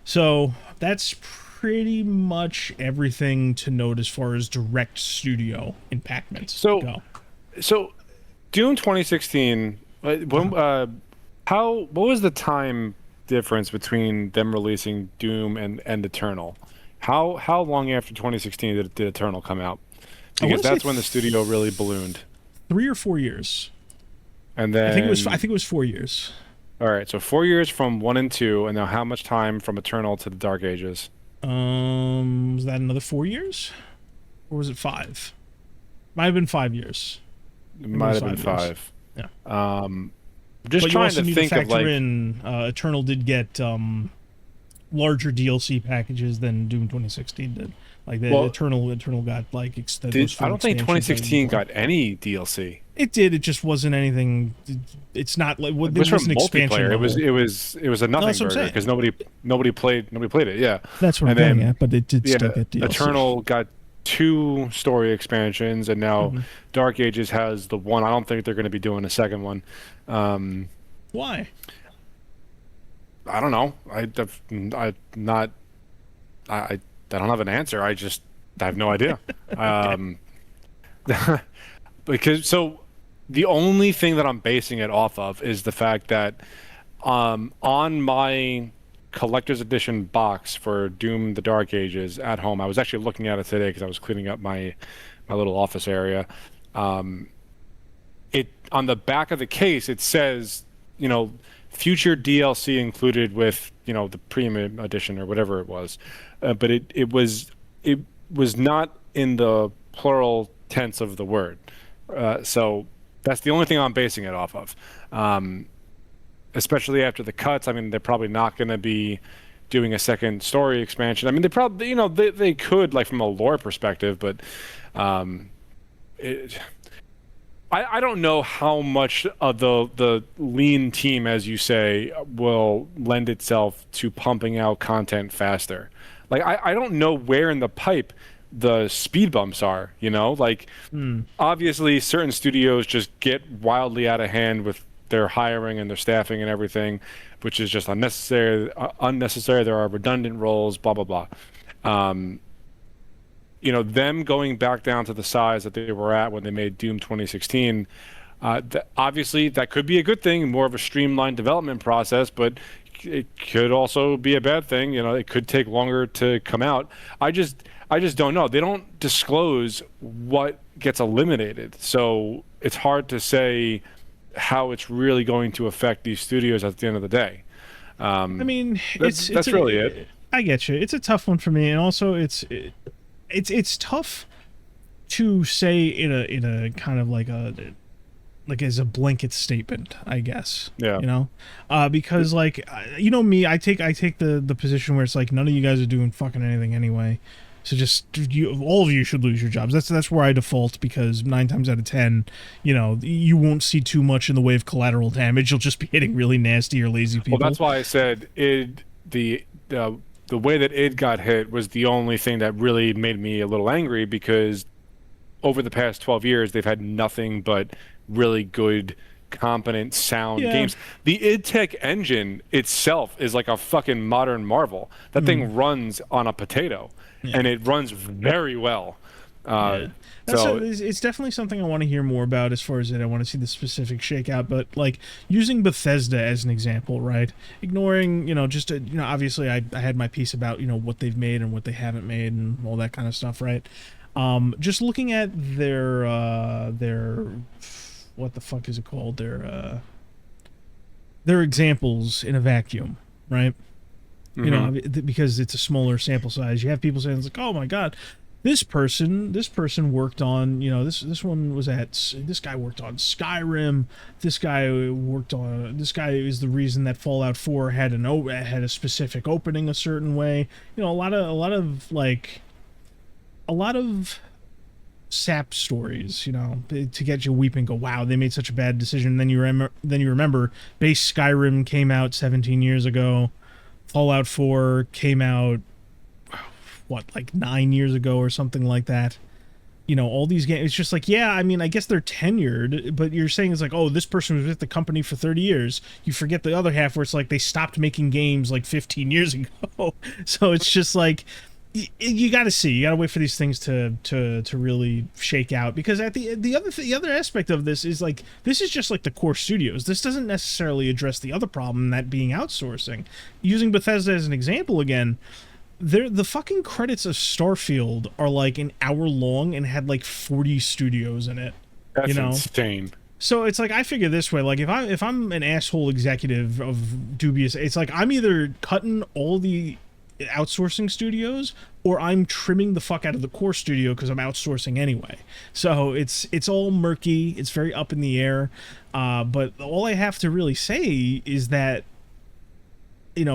So that's pretty much everything to note as far as direct studio impactments go. So Doom 2016. What was the time difference between them releasing Doom and Eternal? How long after 2016 did Eternal come out? Because that's when the studio really ballooned. 3 or 4 years. And then I think it was 4 years. All right, so 4 years from 1 and 2, and now how much time from Eternal to the Dark Ages? Was that another 4 years? Or was it 5? Might have been 5 years. It might have been 5. Yeah. Just but trying you also to need think to of factor in Eternal did get larger DLC packages than Doom 2016 did. Like the Well, Eternal got like those I full don't think expansions. 2016 got any DLC. It did. It just wasn't anything. It's not like It it was for was an expansion multiplayer. level. It was a No, nothing that's what I'm burger saying. because nobody played it. Yeah, That's what I'm and getting then at. But it did yeah, still get DLC. Eternal got 2 story expansions, and now Mhm. Dark Ages has the one. I don't think they're going to be doing a second one. Um, Why? I don't know. I not I don't have an answer. I have no idea. Okay. Um, because so the only thing that I'm basing it off of is the fact that on my collector's edition box for Doom: The Dark Ages at home, I was actually looking at it today because I was cleaning up my little office area. Um, it on the back of the case it says, you know, future DLC included with, you know, the premium edition or whatever it was, but it was not in the plural tense of the word. So that's the only thing I'm basing it off of. Especially after the cuts. I mean, they're probably not going to be doing a second story expansion. I mean, they probably, you know, they could, like, from a lore perspective, but um, it, I don't know how much of the lean team, as you say, will lend itself to pumping out content faster. Like, I don't know where in the pipe the speed bumps are, you know? Like, Hmm. obviously certain studios just get wildly out of hand with their hiring and their staffing and everything, which is just unnecessary. There are redundant roles, blah blah blah. Um, you know, them going back down to the size that they were at when they made Doom 2016, obviously that could be a good thing, more of a streamlined development process, but it could also be a bad thing. You know, it could take longer to come out. I just don't know. They don't disclose what gets eliminated, so it's hard to say how it's really going to affect these studios at the end of the day. I mean, That's really it. I get you. It's a tough one for me, and also it's tough to say in a kind of like as a blanket statement, I guess. Yeah. You know, because like you know me, I take the position where it's like none of you guys are doing fucking anything anyway. So just all of you should lose your jobs. That's where I default, because 9 times out of 10, you know, you won't see too much in the way of collateral damage. You'll just be hitting really nasty or lazy people. Well, that's why I said the way that id got hit was the only thing that really made me a little angry, because over the past 12 years they've had nothing but really good, competent, sound games. The id Tech engine itself is like a fucking modern marvel. That thing runs on a potato, and it runs very well. It's definitely something I want to hear more about as far as it. I want to see the specific shakeout, but like using Bethesda as an example, right? Ignoring, you know, just you know, obviously I had my piece about, you know, what they've made and what they haven't made and all that kind of stuff, right? Just looking at their what the fuck is it called? Their examples in a vacuum, right? You know, because it's a smaller sample size. You have people saying, it's like, oh my god, this person worked on, you know, this guy worked on Skyrim. This guy is the reason that Fallout 4 had a specific opening a certain way. You know, a lot of sap stories, you know, to get you weeping. Go, wow, they made such a bad decision. And then you remember base Skyrim came out 17 years ago. Fallout 4 came out, what, like 9 years ago or something like that. You know, all these games, it's just like, yeah, I mean, I guess they're tenured, but you're saying it's like, oh, this person was with the company for 30 years. You forget the other half where it's like they stopped making games like 15 years ago. So it's just like, you got to wait for these things to really shake out, because at the other aspect of this is like, this is just like the core studios. This doesn't necessarily address the other problem, that being outsourcing. Using Bethesda as an example again, the fucking credits of Starfield are like an hour long and had like 40 studios in it. That's, you know? insane. So it's like, I figure this way, like if I'm an asshole executive of dubious, it's like I'm either cutting all the outsourcing studios, or I'm trimming the fuck out of the core studio because I'm outsourcing anyway. So it's all murky. It's very up in the air. But all I have to really say is that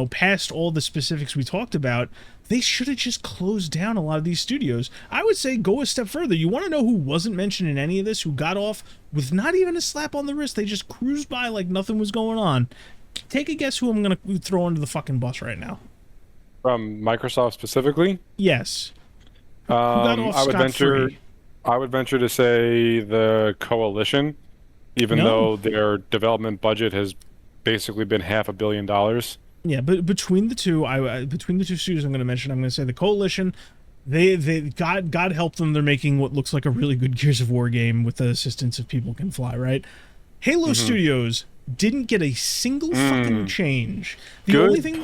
past all the specifics we talked about, they should have just closed down a lot of these studios. I would say go a step further. You want to know who wasn't mentioned in any of this, who got off with not even a slap on the wrist? They just cruised by like nothing was going on. Take a guess who I'm going to throw under the fucking bus right now. From Microsoft specifically? Yes. Who got off scot-free? I would venture to say the Coalition, even though their development budget has basically been $500 million. Yeah, but between the two, between the two studios I'm going to mention, I'm going to say the Coalition. They God help them. They're making what looks like a really good Gears of War game with the assistance of People Can Fly, right? Halo Studios didn't get a single fucking change. The only thing,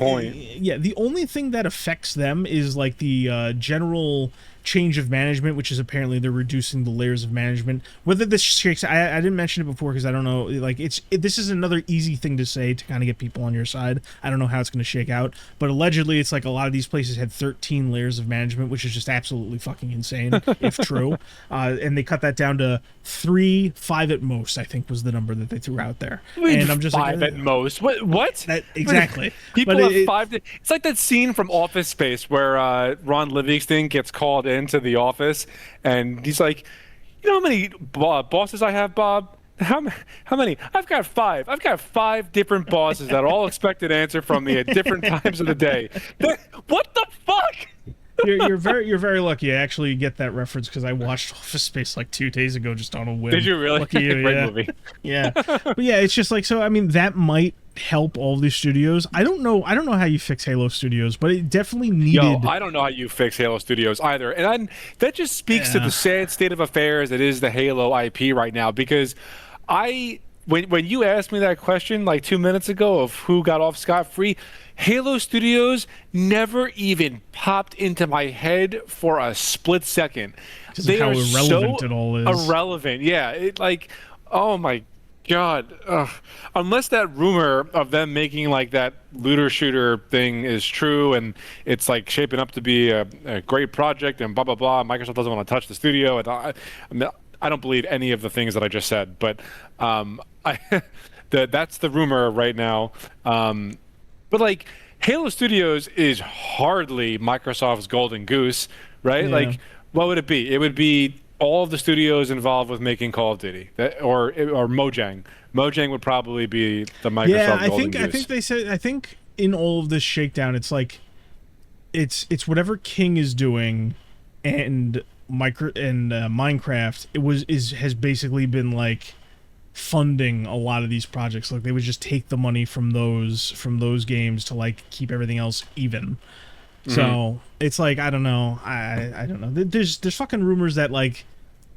yeah, the only thing that affects them is like the general change of management, which is apparently they're reducing the layers of management. Whether this shakes, I didn't mention it before because I don't know. Like this is another easy thing to say to kind of get people on your side. I don't know how it's going to shake out, but allegedly it's like a lot of these places had 13 layers of management, which is just absolutely fucking insane if true. And they cut that down to 3, 5 at most. I think was the number that they threw out there. And I'm just 5 at most. What? Exactly. People have 5. It's like that scene from Office Space where Ron Livingston gets called into the office and he's like, "You know how many bosses I have, Bob? How many? I've got 5. I've got 5 different bosses that all expect an answer from me at different times of the day." What the fuck? You're very lucky. I actually get that reference because I watched Office Space like 2 days ago just on a whim. Did you really? Lucky you, Great yeah. movie. Yeah, but yeah, it's just like, so. I mean, that might help all these studios. I don't know how you fix Halo Studios, but it definitely needed. I don't know how you fix Halo Studios either, and that just speaks to the sad state of affairs that is the Halo IP right now. Because when you asked me that question like 2 minutes ago of who got off scot-free, Halo Studios never even popped into my head for a split second. They are irrelevant so it all is. Irrelevant, yeah. It like, oh my God. Ugh. Unless that rumor of them making like that looter shooter thing is true and it's like shaping up to be a great project and blah blah blah. Microsoft doesn't want to touch the studio, and I don't believe any of the things that I just said, but that's the rumor right now. But like Halo Studios is hardly Microsoft's golden goose, right? Yeah. Like, what would it be? It would be all of the studios involved with making Call of Duty, or Mojang. Mojang would probably be the Microsoft golden goose. I think they said. I think in all of this shakedown, it's like it's whatever King is doing, and Minecraft has basically been like funding a lot of these projects. Like they would just take the money from those games to like keep everything else even. So it's like, I don't know. I don't know. There's fucking rumors that like,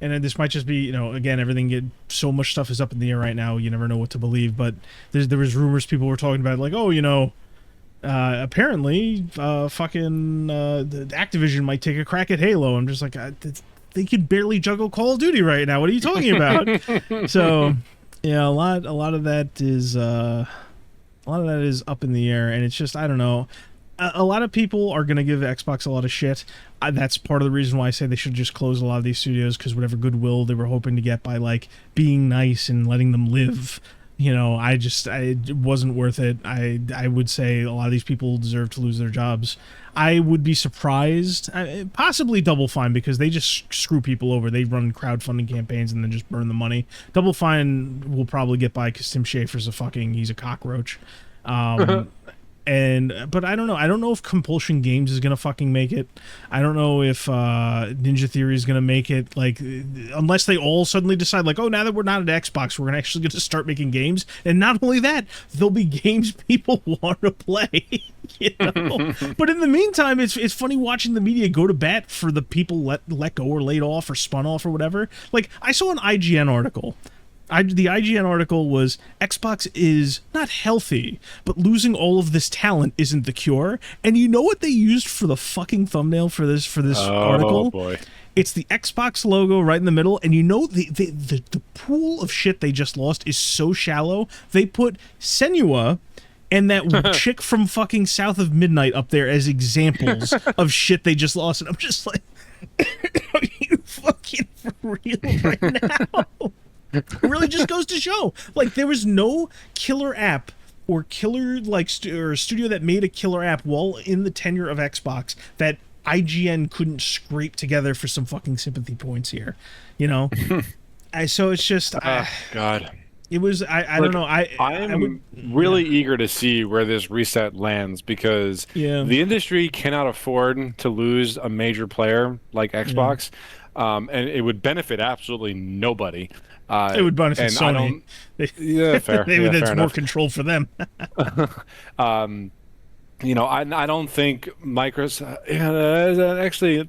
and this might just be, again, so much stuff is up in the air right now. You never know what to believe. But there was rumors people were talking about like, apparently fucking Activision might take a crack at Halo. I'm just like, they could barely juggle Call of Duty right now. What are you talking about? So yeah, a lot of that is up in the air, and it's just, I don't know. A lot of people are going to give Xbox a lot of shit. That's part of the reason why I say they should just close a lot of these studios, because whatever goodwill they were hoping to get by like being nice and letting them live, it wasn't worth it. I would say a lot of these people deserve to lose their jobs. I would be surprised, possibly Double Fine, because they just screw people over. They run crowdfunding campaigns and then just burn the money. Double Fine will probably get by because Tim Schafer's he's a cockroach. But I don't know. I don't know if Compulsion Games is gonna fucking make it. I don't know if Ninja Theory is gonna make it. Like, unless they all suddenly decide, like, oh, now that we're not at Xbox, we're actually gonna start making games. And not only that, there'll be games people want to play. But in the meantime, it's funny watching the media go to bat for the people let go or laid off or spun off or whatever. Like, I saw an IGN article. The IGN article was, Xbox is not healthy, but losing all of this talent isn't the cure. And you know what they used for the fucking thumbnail for this article? Oh boy. It's the Xbox logo right in the middle, and the pool of shit they just lost is so shallow. They put Senua and that chick from fucking South of Midnight up there as examples of shit they just lost. And I'm just like, are you fucking for real right now? It really just goes to show, like, there was no killer app or killer like or a studio that made a killer app while in the tenure of Xbox that IGN couldn't scrape together for some fucking sympathy points here, you know. So it's just God. it was I don't Look, know I would I'm really eager to see where this reset lands because yeah the industry cannot afford to lose a major player like yeah Xbox, and it would benefit absolutely nobody. it would benefit And I Sony. don't. Yeah, fair. They would Yeah, that's fair more enough. control for them. um, I don't think Microsoft. Yeah, actually,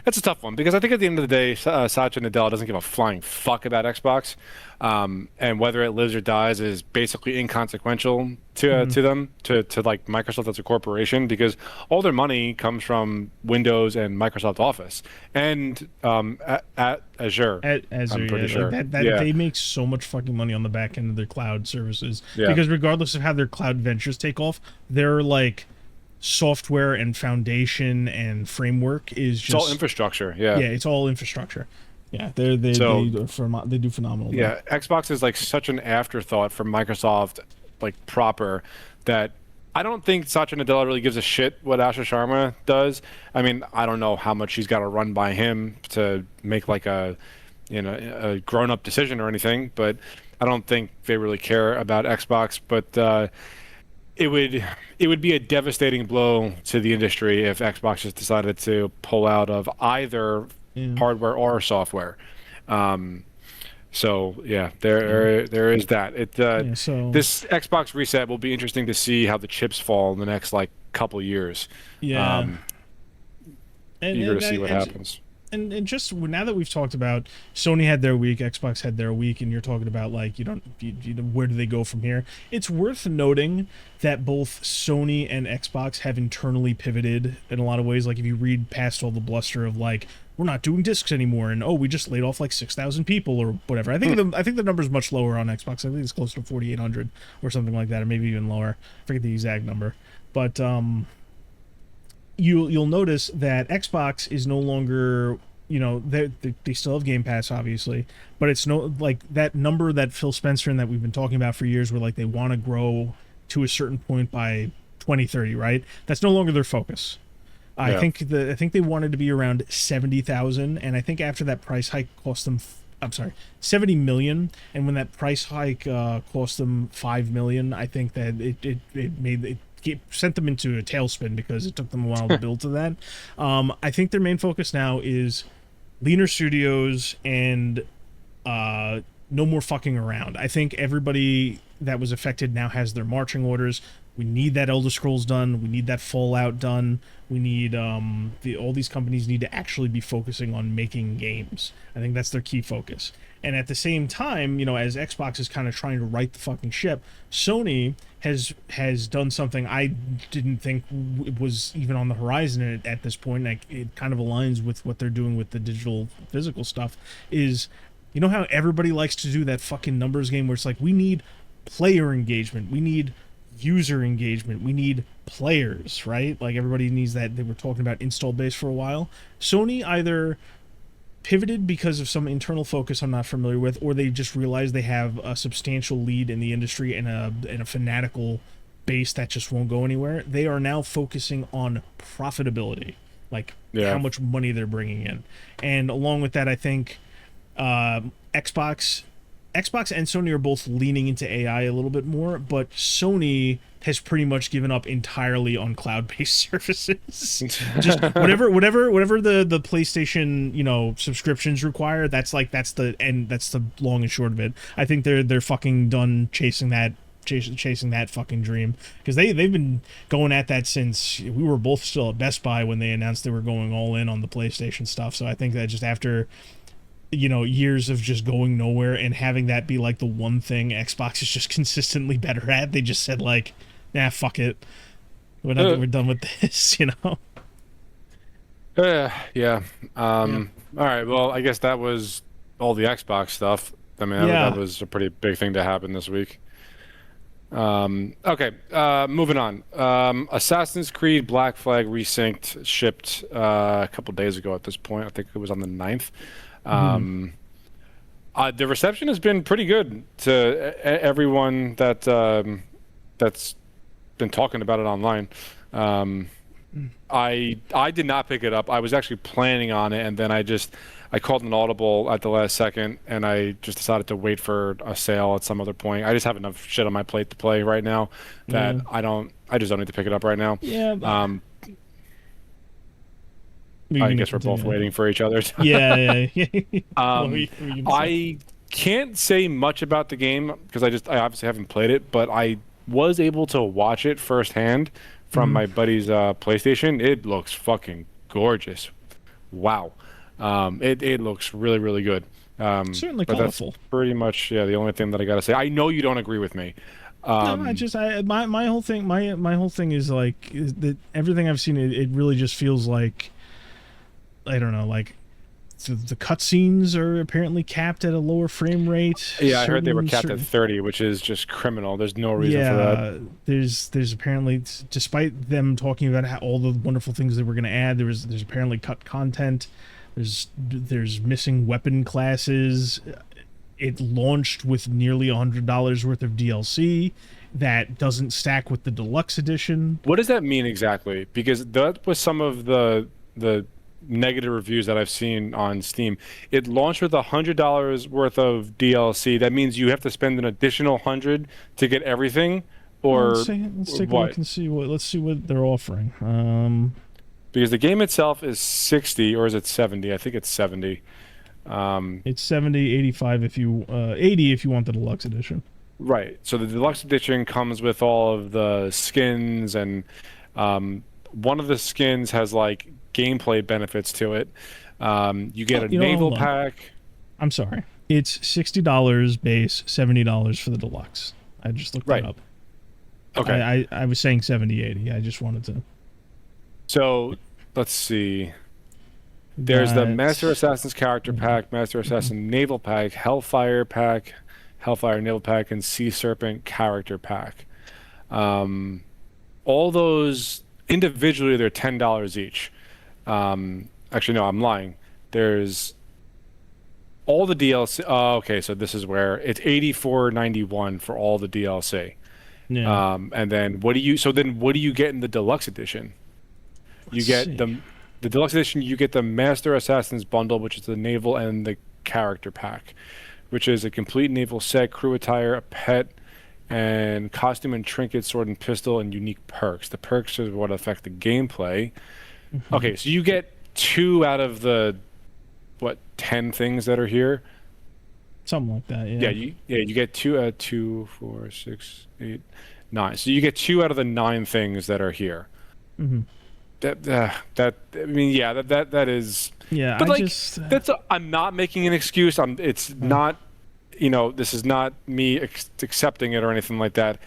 that's a tough one because I think at the end of the day, Satya Nadella doesn't give a flying fuck about Xbox, and whether it lives or dies is basically inconsequential to them, to like Microsoft as a corporation, because all their money comes from Windows and Microsoft Office and at Azure. As I'm pretty yeah, sure. like that Yeah, they make so much fucking money on the back end of their cloud services yeah. because regardless of how their cloud ventures take off, they're like software and foundation and framework is It's all just infrastructure. Yeah. yeah, it's all infrastructure. Yeah, they So they do phenomenal work. yeah, Xbox is like such an afterthought for Microsoft, like proper, that I don't think Satya Nadella really gives a shit what Asha Sharma does. I mean, I don't know how much he's got to run by him to make like a grown-up decision or anything, but I don't think they really care about Xbox. But it would be a devastating blow to the industry if Xbox just decided to pull out of either Yeah. hardware or software. Um, so yeah, there is that. Yeah, so This Xbox reset will be interesting to see how the chips fall in the next like couple years. yeah. Um, And, Eager and, to see what and, happens. and just now that we've talked about Sony had their week, Xbox had their week, and you're talking about like you know where do they go from here? It's worth noting that both Sony and Xbox have internally pivoted in a lot of ways. Like if you read past all the bluster of like we're not doing discs anymore, and oh we just laid off like 6,000 people or whatever. I think the number's much lower on Xbox. I think it's closer to 4,800 or something like that, or maybe even lower. I forget the exact number, but you'll notice that Xbox is no longer, you know, they still have Game Pass obviously, but it's no like that number that Phil Spencer and that we've been talking about for years, where like they want to grow to a certain point by 2030, right? That's no longer their focus. I Yeah. think I think they wanted to be around 70,000, and I think after that price hike cost them. I'm sorry, 70 million, and when that price hike cost them 5 million, I think that it sent them into a tailspin because it took them a while to build to that. I think their main focus now is leaner studios and no more fucking around. I think everybody that was affected now has their marching orders. We need that Elder Scrolls done. We need that Fallout done. We need all these companies need to actually be focusing on making games. I think that's their key focus. And at the same time, you know, as Xbox is kind of trying to right the fucking ship, Sony has done something I didn't think was even on the horizon at this point. Like it kind of aligns with what they're doing with the digital physical stuff. Is you know how everybody likes to do that fucking numbers game where it's like we need player engagement, we need user engagement, we need players, right? Like everybody needs that. They were talking about install base for a while. Sony either pivoted because of some internal focus I'm not familiar with, or they just realized they have a substantial lead in the industry and a fanatical base that just won't go anywhere. They are now focusing on profitability, like Yeah. how much money they're bringing in, and along with that, I think Xbox and Sony are both leaning into AI a little bit more, but Sony has pretty much given up entirely on cloud-based services. Just whatever the PlayStation, you know, subscriptions require, that's the long and short of it. I think they're fucking done chasing that fucking dream, because they've been going at that since we were both still at Best Buy when they announced they were going all in on the PlayStation stuff. So I think that just after, you know, years of just going nowhere and having that be like the one thing Xbox is just consistently better at, they just said like, nah, fuck it, we're done with this, you know. Yeah. All right. Well, I guess that was all the Xbox stuff. I mean, Yeah. that was a pretty big thing to happen this week. Okay. Moving on. Assassin's Creed Black Flag Resynced shipped a couple days ago at this point. I think it was on the 9th. The reception has been pretty good to everyone that that's been talking about it online. Um, I did not pick it up. I was actually planning on it, and then I called an audible at the last second, and I just decided to wait for a sale at some other point. I just have enough shit on my plate to play right now that Yeah. I just don't need to pick it up right now. Yeah. I guess we're both waiting for each other. Yeah. Yeah. I can't say much about the game because I obviously haven't played it, but I was able to watch it firsthand from my buddy's PlayStation. It looks fucking gorgeous. Wow. It looks really, really good. Certainly but colorful. that's pretty much the only thing that I gotta say. I know you don't agree with me. No, my whole thing my whole thing is like that everything I've seen it really just feels like I don't know, like the cutscenes are apparently capped at a lower frame rate. Yeah, I heard they were capped at 30, which is just criminal. There's no reason for that. There's apparently, despite them talking about all the wonderful things they were going to add, there's apparently cut content. There's missing weapon classes. It launched with nearly $100 worth of DLC that doesn't stack with the deluxe edition. What does that mean exactly? Because that was some of the negative reviews that I've seen on Steam. It launched with $100 worth of DLC. That means you have to spend an additional 100 to get everything, or let's take a look and see let's see what they're offering. Because the game itself is 60, or is it 70? I think it's 70. It's 70, 85 if you 80 if you want the deluxe edition. Right. So the deluxe edition comes with all of the skins, and one of the skins has like gameplay benefits to it. You get a naval pack. I'm sorry. It's $60 base, $70 for the deluxe. I just looked that up. Okay. I was saying 70, 80. I just wanted to. So let's see. There's the Master Assassin's character pack, Master Assassin naval pack, Hellfire pack, Hellfire naval pack, and Sea Serpent character pack. All those individually, they're $10 each. Actually, no, I'm lying. There's all the DLC. Oh, okay, so this is where it's $84.91 for all the DLC. Yeah. And then what do you get in the deluxe edition? You get the deluxe edition. You get the Master Assassin's bundle, which is the naval and the character pack, which is a complete naval set, crew attire, a pet, and costume and trinket, sword and pistol, and unique perks. The perks are what affect the gameplay. Mm-hmm. Okay, so you get 2 out of the 10 things that are here. Something like that. Yeah. You get 2, 4, 6, 8, 9. So you get 2 out of the 9 things that are here. Mm-hmm. That is. Yeah, but I'm not making an excuse. It's not. This is not me accepting it or anything like that.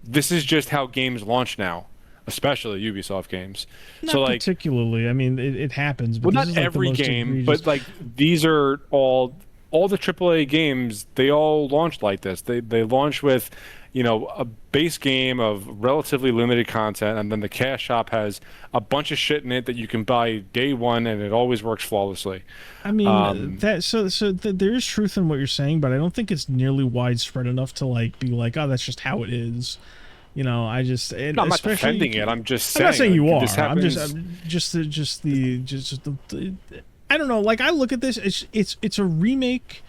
This is just how games launch now, especially Ubisoft games. Not particularly. I mean, it happens. But well, not every game, but like these are all the AAA games. They all launched like this. They launch with, a base game of relatively limited content, and then the cash shop has a bunch of shit in it that you can buy day one, and it always works flawlessly. I mean, there is truth in what you're saying, but I don't think it's nearly widespread enough to be like, oh, that's just how it is. I'm not defending it. I'm just saying. I'm not saying you are. I don't know. Like, I look at this. It's a remake.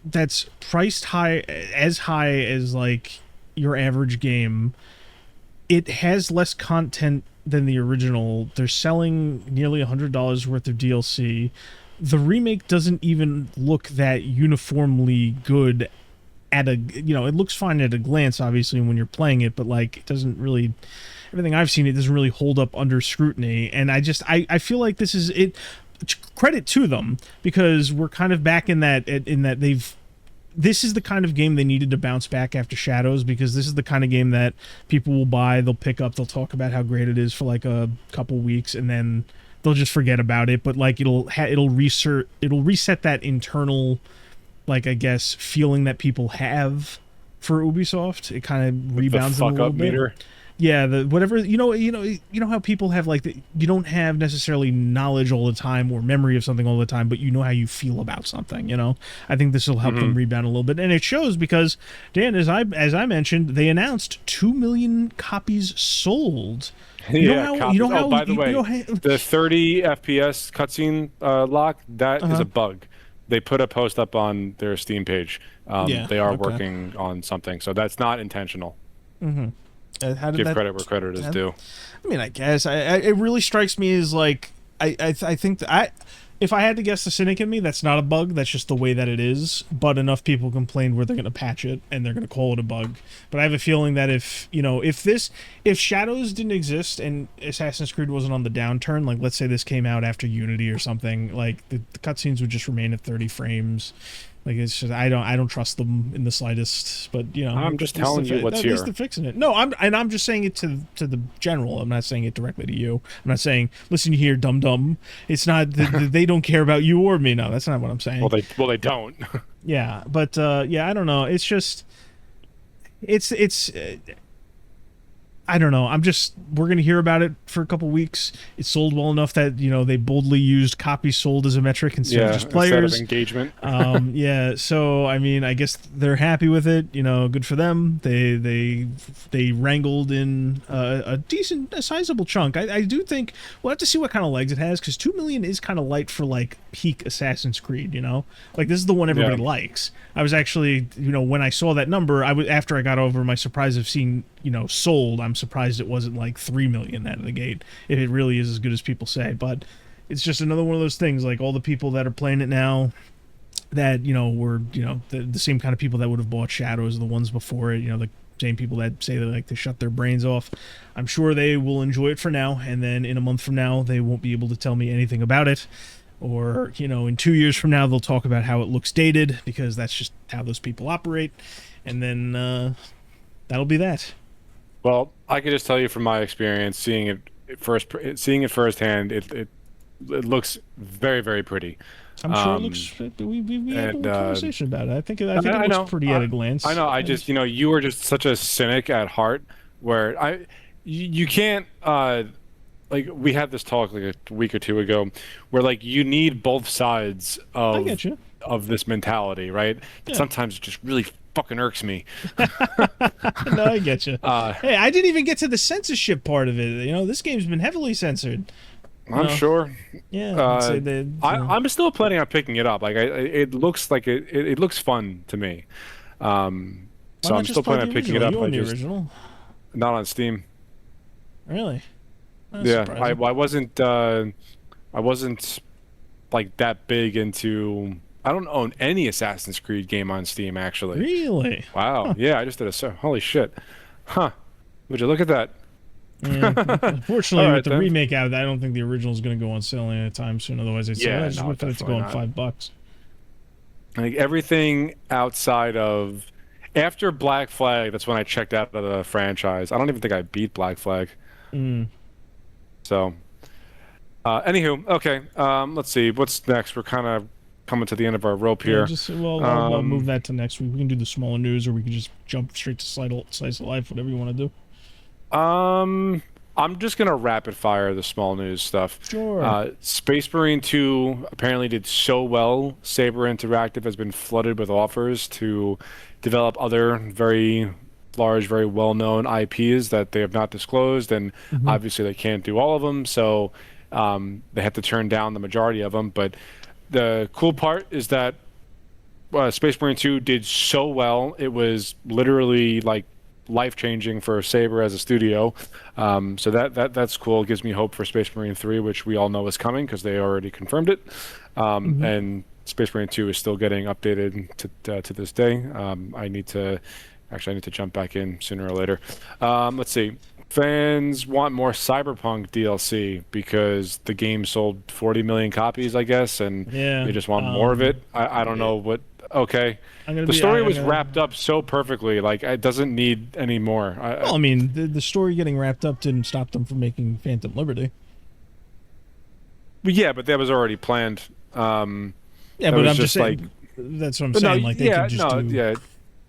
That's priced high as like your average game. It has less content than the original. They're selling nearly $100 worth of DLC. The remake doesn't even look that uniformly good at it looks fine at a glance, obviously, when you're playing it, but it doesn't really, everything I've seen, it doesn't really hold up under scrutiny. And I feel like this is it. Credit to them, because we're kind of back in that this is the kind of game they needed to bounce back after Shadows, because this is the kind of game that people will buy, they'll pick up, they'll talk about how great it is for a couple weeks, and then they'll just forget about it. But it'll reset that internal, I guess, feeling that people have for Ubisoft. It kind of rebounds them a little bit. Meter. Yeah, the whatever you know how people have like you don't have necessarily knowledge all the time or memory of something all the time, but you know how you feel about something. I think this will help them rebound a little bit, and it shows because Dan, as I mentioned, they announced 2 million copies sold. Yeah, copies. Oh, by the way, how, the 30 FPS cutscene lock, that is a bug. They put a post up on their Steam page. Yeah, They are okay. working on something, so that's not intentional. How did Give that, credit where credit is due. I mean, I guess it really strikes me as like I think that if I had to guess the cynic in me, that's not a bug. That's just the way that it is. But enough people complained where they're going to patch it and they're going to call it a bug. But I have a feeling that if Shadows didn't exist and Assassin's Creed wasn't on the downturn, like let's say this came out after Unity or something, like the cutscenes would just remain at 30 frames. Like it's just I don't trust them in the slightest. But I'm just telling you what's at here. least they're fixing it. No, I'm just saying it to the general. I'm not saying it directly to you. I'm not saying listen here, dum dum. It's not they don't care about you or me. No, that's not what I'm saying. Well they don't. Yeah, but yeah, I don't know. It's just it's I don't know. We're going to hear about it for a couple weeks. It sold well enough that, they boldly used copies sold as a metric instead of just players. Instead of engagement. Yeah. So, I mean, I guess they're happy with it, good for them. They wrangled in a sizable chunk. I do think we'll have to see what kind of legs it has because 2 million is kind of light for like peak Assassin's Creed, like this is the one everybody likes. I was actually, when I saw that number, after I got over my surprise of seeing, sold, I'm surprised it wasn't like 3 million out of the gate if it really is as good as people say. But it's just another one of those things, like all the people that are playing it now that were the same kind of people that would have bought Shadows, the ones before it, the same people that say they like to shut their brains off. I'm sure they will enjoy it for now, and then in a month from now they won't be able to tell me anything about it, or in 2 years from now they'll talk about how it looks dated because that's just how those people operate, and then that'll be that. Well, I could just tell you from my experience, seeing it firsthand, it looks very, very pretty. I'm sure it looks. We had a little conversation about it. I think it looks pretty at a glance. I know. I just, you are just such a cynic at heart, where you can't. Like we had this talk like a week or two ago, where like you need both sides of I get you. Of this mentality, right? Yeah. Sometimes it just really fucking irks me. No, I get you. Hey, I didn't even get to the censorship part of it. This game's been heavily censored. I'm sure. Yeah. I'm still planning on picking it up. Like it looks like it looks fun to me. So I'm still planning on picking it up. You own the original? Not on Steam. Really? That's yeah, surprising. I wasn't like that big into. I don't own any Assassin's Creed game on Steam, actually. Really? Wow. Huh. Yeah, I just did holy shit. Huh. Would you look at that? Yeah, unfortunately, with the remake out, I don't think the original is going to go on sale anytime soon. Otherwise, I'd say I just wait for it to go on $5. Like everything outside of after Black Flag, that's when I checked out of the franchise. I don't even think I beat Black Flag. So, anywho, okay. Let's see what's next. We're kind of coming to the end of our rope here. I'll move that to next week. We can do the smaller news, or we can just jump straight to slice of life, whatever you want to do. I'm just gonna rapid fire the small news stuff. Sure. Space Marine 2 apparently did so well. Saber Interactive has been flooded with offers to develop other very large, very well-known IPs that they have not disclosed, and obviously they can't do all of them, so they have to turn down the majority of them. But the cool part is that Space Marine 2 did so well. It was literally like life-changing for Saber as a studio. So that's cool. It gives me hope for Space Marine 3, which we all know is coming because they already confirmed it. And Space Marine 2 is still getting updated to this day. I need to jump back in sooner or later. Let's see. Fans want more Cyberpunk DLC because the game sold 40 million copies, I guess, and they just want more of it. I don't know what. Okay, the story was wrapped up so perfectly, like it doesn't need any more. Well, I mean, the story getting wrapped up didn't stop them from making Phantom Liberty. Yeah, but that was already planned. Yeah, but I'm just saying. That's what I'm saying. Like they could just do. Yeah,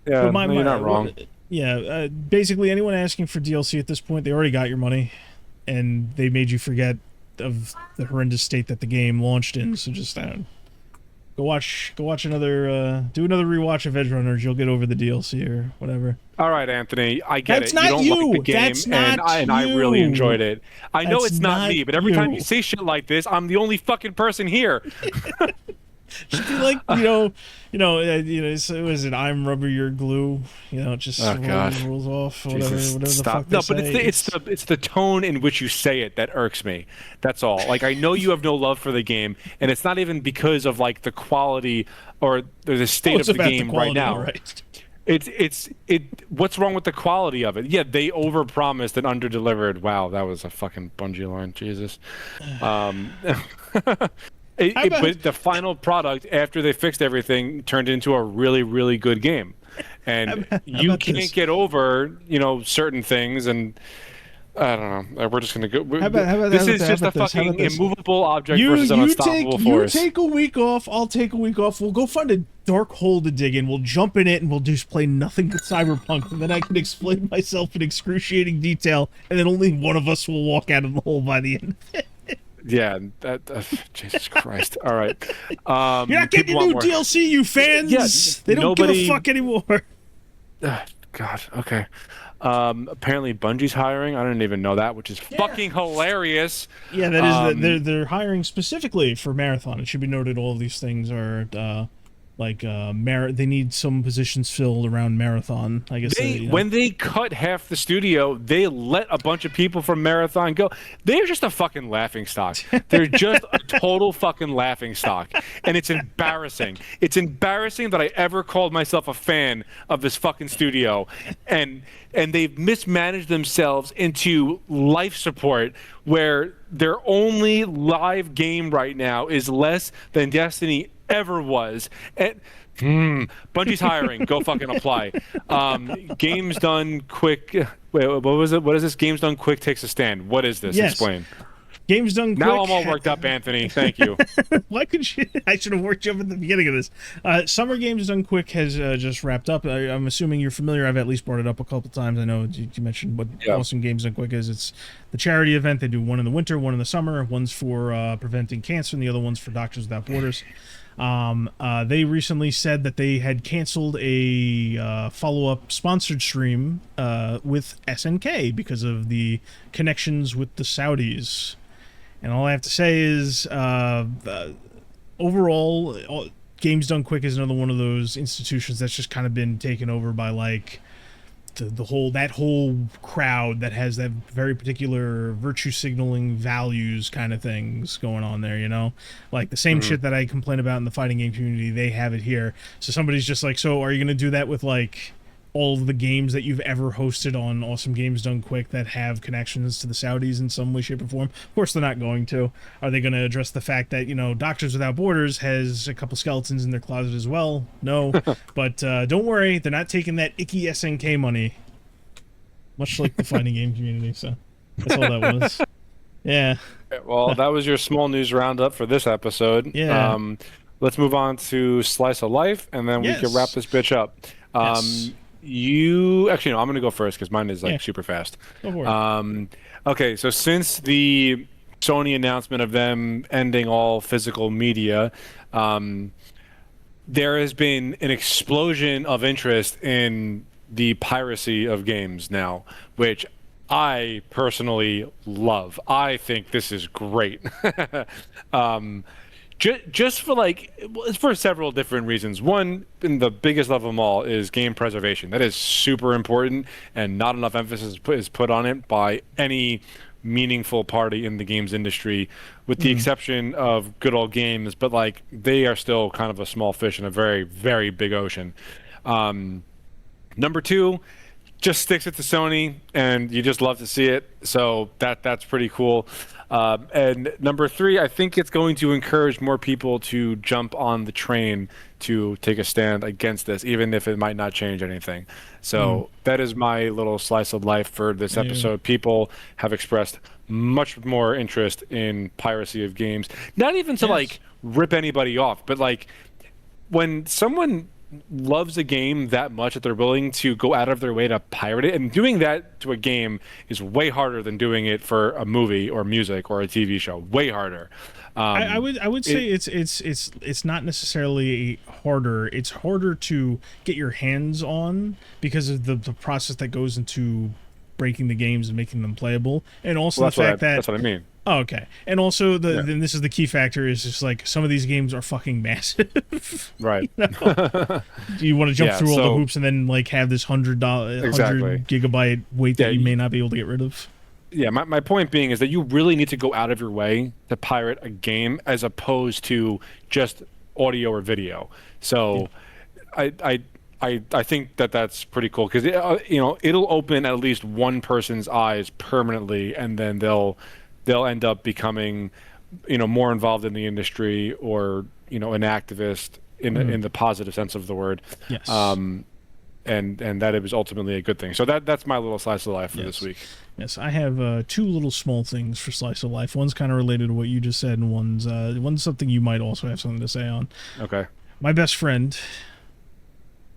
you're not wrong. Yeah, basically anyone asking for DLC at this point, they already got your money, and they made you forget of the horrendous state that the game launched in. So just go watch another, do another rewatch of Edge Runners. You'll get over the DLC or whatever. All right, Anthony, I get That's it. You not don't like the game, That's not and I really you. enjoyed it. I know That's it's not me, but every time you. you say shit like this, I'm the only fucking person here. Should be like, so was it I'm rubber, you're glue? Just rolls off, whatever the fuck they No, say. but it's the tone in which you say it that irks me. That's all. Like, I know you have no love for the game, and it's not even because of like the quality or the state of the game right now. Right. What's wrong with the quality of it? Yeah, they overpromised and underdelivered. Wow, that was a fucking Bungie line. Jesus. But the final product, after they fixed everything, turned into a really, really good game. And you can't get over, certain things, and I don't know. We're just gonna go. This is just a fucking immovable object versus an unstoppable force. You take a week off. I'll take a week off. We'll go find a dark hole to dig in. We'll jump in it, and we'll just play nothing but Cyberpunk. And then I can explain myself in excruciating detail, and then only one of us will walk out of the hole by the end. Yeah, Jesus Christ. All right. You're not getting new DLC, you fans. Yeah, they don't give a fuck anymore. God. Okay. Apparently Bungie's hiring. I didn't even know that, which is fucking hilarious. Yeah, that is. They're hiring specifically for Marathon. It should be noted all of these things are they need some positions filled around Marathon. I guess when they cut half the studio, they let a bunch of people from Marathon go. They're just a fucking laughing stock. They're just a total fucking laughing stock, and it's embarrassing. It's embarrassing that I ever called myself a fan of this fucking studio, and they've mismanaged themselves into life support, where their only live game right now is less than Destiny ever was. And Bungie's hiring. Go fucking apply. Games Done Quick. Wait, what was it? What is this? Games Done Quick takes a stand. What is this? Yes. Explain. Games Done Quick. Now I'm all worked up, Anthony. Thank you. Why could you? I should have worked you up at the beginning of this. Summer Games Done Quick has just wrapped up. I'm assuming you're familiar. I've at least brought it up a couple times. I know you mentioned what Awesome Games Done Quick is. It's the charity event. They do one in the winter, one in the summer. One's for preventing cancer, and the other one's for Doctors Without Borders. They recently said that they had canceled a follow-up sponsored stream with SNK because of the connections with the Saudis. And all I have to say is, overall, Games Done Quick is another one of those institutions that's just kind of been taken over by like the whole crowd that has that very particular virtue signaling values kind of things going on there, like the same shit that I complain about in the fighting game community, they have it here. So somebody's just like, so are you going to do that with like all of the games that you've ever hosted on Awesome Games Done Quick that have connections to the Saudis in some way, shape, or form? Of course they're not going to. Are they going to address the fact that, Doctors Without Borders has a couple skeletons in their closet as well? No. But don't worry, they're not taking that icky SNK money. Much like the fighting game community, so that's all that was. Yeah. Well, that was your small news roundup for this episode. Yeah. Let's move on to Slice of Life, and then we can wrap this bitch up. Actually, no, I'm going to go first because mine is super fast. Go for it. Okay, so since the Sony announcement of them ending all physical media, there has been an explosion of interest in the piracy of games now, which I personally love. I think this is great. Just for several different reasons. One, and the biggest of them all, is game preservation. That is super important, and not enough emphasis is put on it by any meaningful party in the games industry, with the exception of good old games. But they are still kind of a small fish in a very, very big ocean. Number two, just sticks it to Sony, and you just love to see it. So that's pretty cool. And number three, I think it's going to encourage more people to jump on the train to take a stand against this, even if it might not change anything. So that is my little slice of life for this episode. People have expressed much more interest in piracy of games. Not even to rip anybody off, but when someone loves a game that much that they're willing to go out of their way to pirate it, and doing that to a game is way harder than doing it for a movie or music or a TV show. Way harder. I would say it's not necessarily harder. It's harder to get your hands on because of the process that goes into breaking the games and making them playable, and also the fact that that's what I mean. Oh, okay. And also, then this is the key factor, is just like some of these games are fucking massive. Right. You want to jump through all the hoops and then like have this $100 gigabyte weight that you may not be able to get rid of. Yeah, my point being is that you really need to go out of your way to pirate a game as opposed to just audio or video. So I think that's pretty cool because it'll open at least one person's eyes permanently, and then they'll end up becoming more involved in the industry, or an activist in the positive sense of the word. Yes. And that it was ultimately a good thing. So that's my little slice of life for this week. Yes, I have two little small things for slice of life. One's kind of related to what you just said, and one's something you might also have something to say on. Okay. My best friend,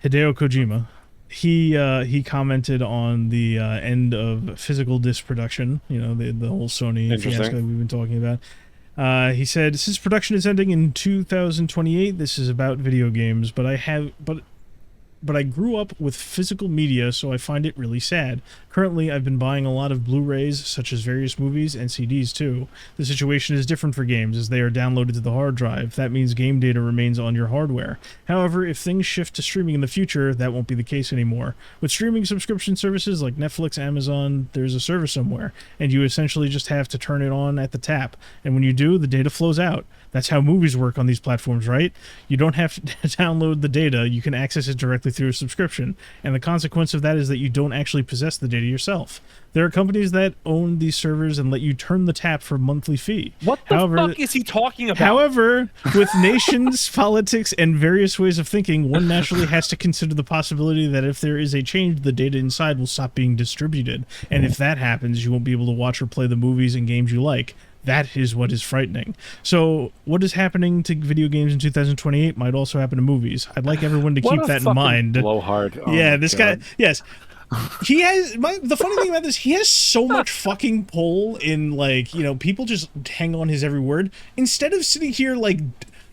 Hideo Kojima, he commented on the end of physical disc production, the whole Sony fiasco that we've been talking about. He said, since production is ending in 2028, this is about video games, but I grew up with physical media, so I find it really sad. Currently, I've been buying a lot of Blu-rays, such as various movies and CDs too. The situation is different for games, as they are downloaded to the hard drive. That means game data remains on your hardware. However, if things shift to streaming in the future, that won't be the case anymore. With streaming subscription services like Netflix, Amazon, there's a server somewhere, and you essentially just have to turn it on at the tap. And when you do, the data flows out. That's how movies work on these platforms, right? You don't have to download the data. You can access it directly through a subscription. And the consequence of that is that you don't actually possess the data yourself. There are companies that own these servers and let you turn the tap for a monthly fee. What the fuck is he talking about? However, with nations, politics, and various ways of thinking, one naturally has to consider the possibility that if there is a change, the data inside will stop being distributed. And if that happens, you won't be able to watch or play the movies and games you like. That is what is frightening. So what is happening to video games in 2028 might also happen to movies. I'd like everyone to keep that in mind. Blowhard. Oh yeah, this guy, yes. He has, the funny thing about this, he has so much fucking pull in, people just hang on his every word. Instead of sitting here,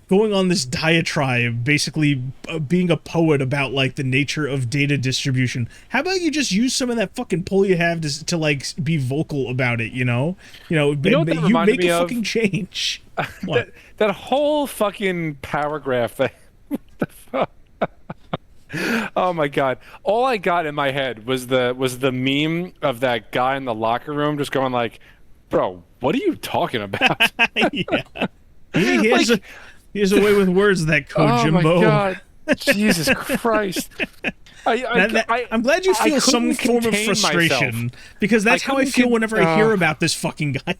going on this diatribe, basically being a poet about the nature of data distribution. How about you just use some of that fucking pull you have to be vocal about it? You know what that you make a fucking change. that whole fucking paragraph. Oh my god! All I got in my head was the meme of that guy in the locker room just going "Bro, what are you talking about?" Yeah. He has a way with words, that Kojimbo. Oh my god! Jesus Christ! I'm glad you feel some form of frustration, because that's how I feel whenever I hear about this fucking guy.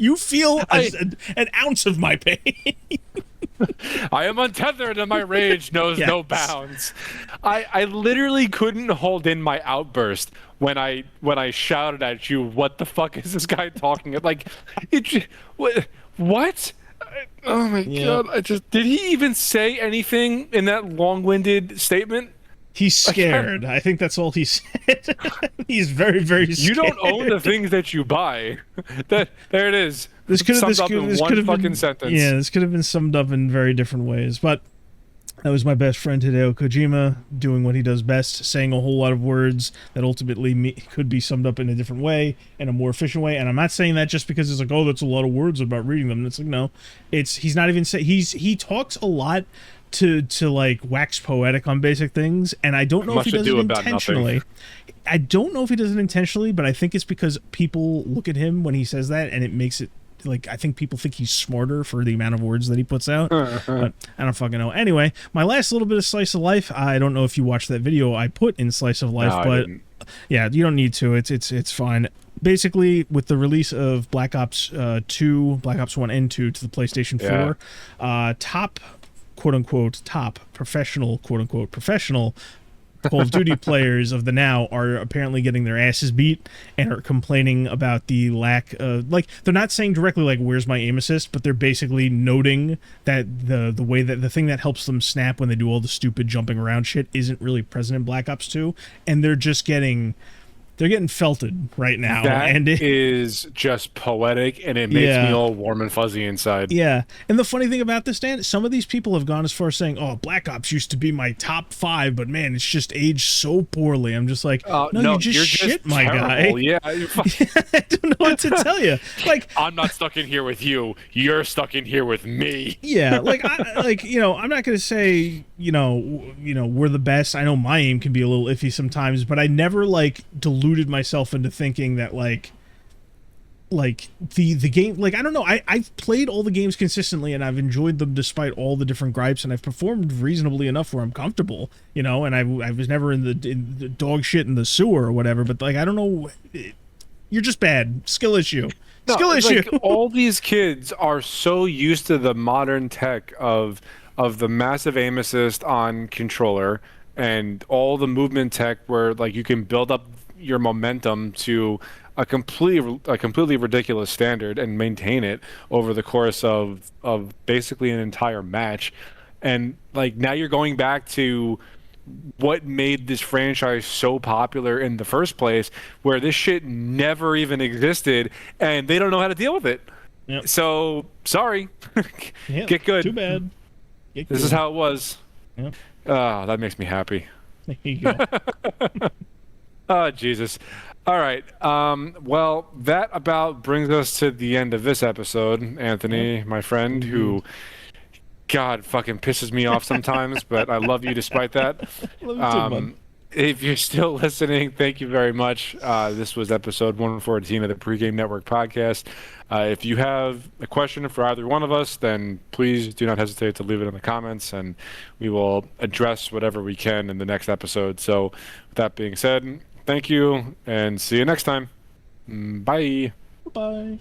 You feel an ounce of my pain. I am untethered and my rage knows no bounds. I literally couldn't hold in my outburst when I shouted at you, "What the fuck is this guy talking about?" What? Oh my god! Did he even say anything in that long-winded statement? He's scared. I think that's all he said. He's very, very scared. You don't own the things that you buy. There it is. This could have been sentence. Yeah, this could have been summed up in very different ways. But that was my best friend Hideo Kojima doing what he does best, saying a whole lot of words that ultimately could be summed up in a different way, in a more efficient way. And I'm not saying that just because it's oh, that's a lot of words about reading them. It's no, he's not even saying, he talks a lot to wax poetic on basic things, and I don't know if he does it intentionally. I don't know if he does it intentionally, but I think it's because people look at him when he says that, and it makes it I think people think he's smarter for the amount of words that he puts out. But I don't fucking know. Anyway, my last little bit of Slice of Life. I don't know if you watched that video I put in Slice of Life, but yeah, you don't need to. It's fine. Basically, with the release of Black Ops 2, Black Ops 1 and 2 to the PlayStation 4, top, quote-unquote, top professional, quote-unquote, professional Call of Duty players of the now are apparently getting their asses beat and are complaining about the lack of, like, they're not saying directly like where's my aim assist, but they're basically noting that the way that the thing that helps them snap when they do all the stupid jumping around shit isn't really present in Black Ops 2, and they're getting felted right now. That and is just poetic, and it makes me Yeah. all warm and fuzzy inside. Yeah, and the funny thing about this, Dan, some of these people have gone as far as saying, "Oh, Black Ops used to be my top 5, but man, it's just aged so poorly." I'm just like, "No, no, you just you're shit, just my terrible. guy." Yeah, I don't know what to tell you. Like, I'm not stuck in here with you. You're stuck in here with me. yeah, like, I'm not gonna say, we're the best. I know my aim can be a little iffy sometimes, but I never like deluded myself into thinking that like the game, like, I don't know, I've played all the games consistently and I've enjoyed them despite all the different gripes, and I've performed reasonably enough where I'm comfortable, and I was never in the dog shit in the sewer or whatever, but like, I don't know, you're just bad. Skill issue. No, Skill it's issue. like all these kids are so used to the modern tech of the massive aim assist on controller and all the movement tech where like you can build up your momentum to a completely ridiculous standard and maintain it over the course of basically an entire match. And like now you're going back to what made this franchise so popular in the first place, where this shit never even existed and they don't know how to deal with it. Yep. So sorry. Yep, Get good. Too bad. Get This good. is how it was. Yep. That makes me happy. There you go. Oh, Jesus. All right. Well, that about brings us to the end of this episode, Anthony, my friend, who, God, fucking pisses me off sometimes, but I love you despite that. Love you too, bud. If you're still listening, thank you very much. This was episode 114 of the Pregame Network podcast. If you have a question for either one of us, then please do not hesitate to leave it in the comments, and we will address whatever we can in the next episode. So with that being said, thank you, and see you next time. Bye. Bye.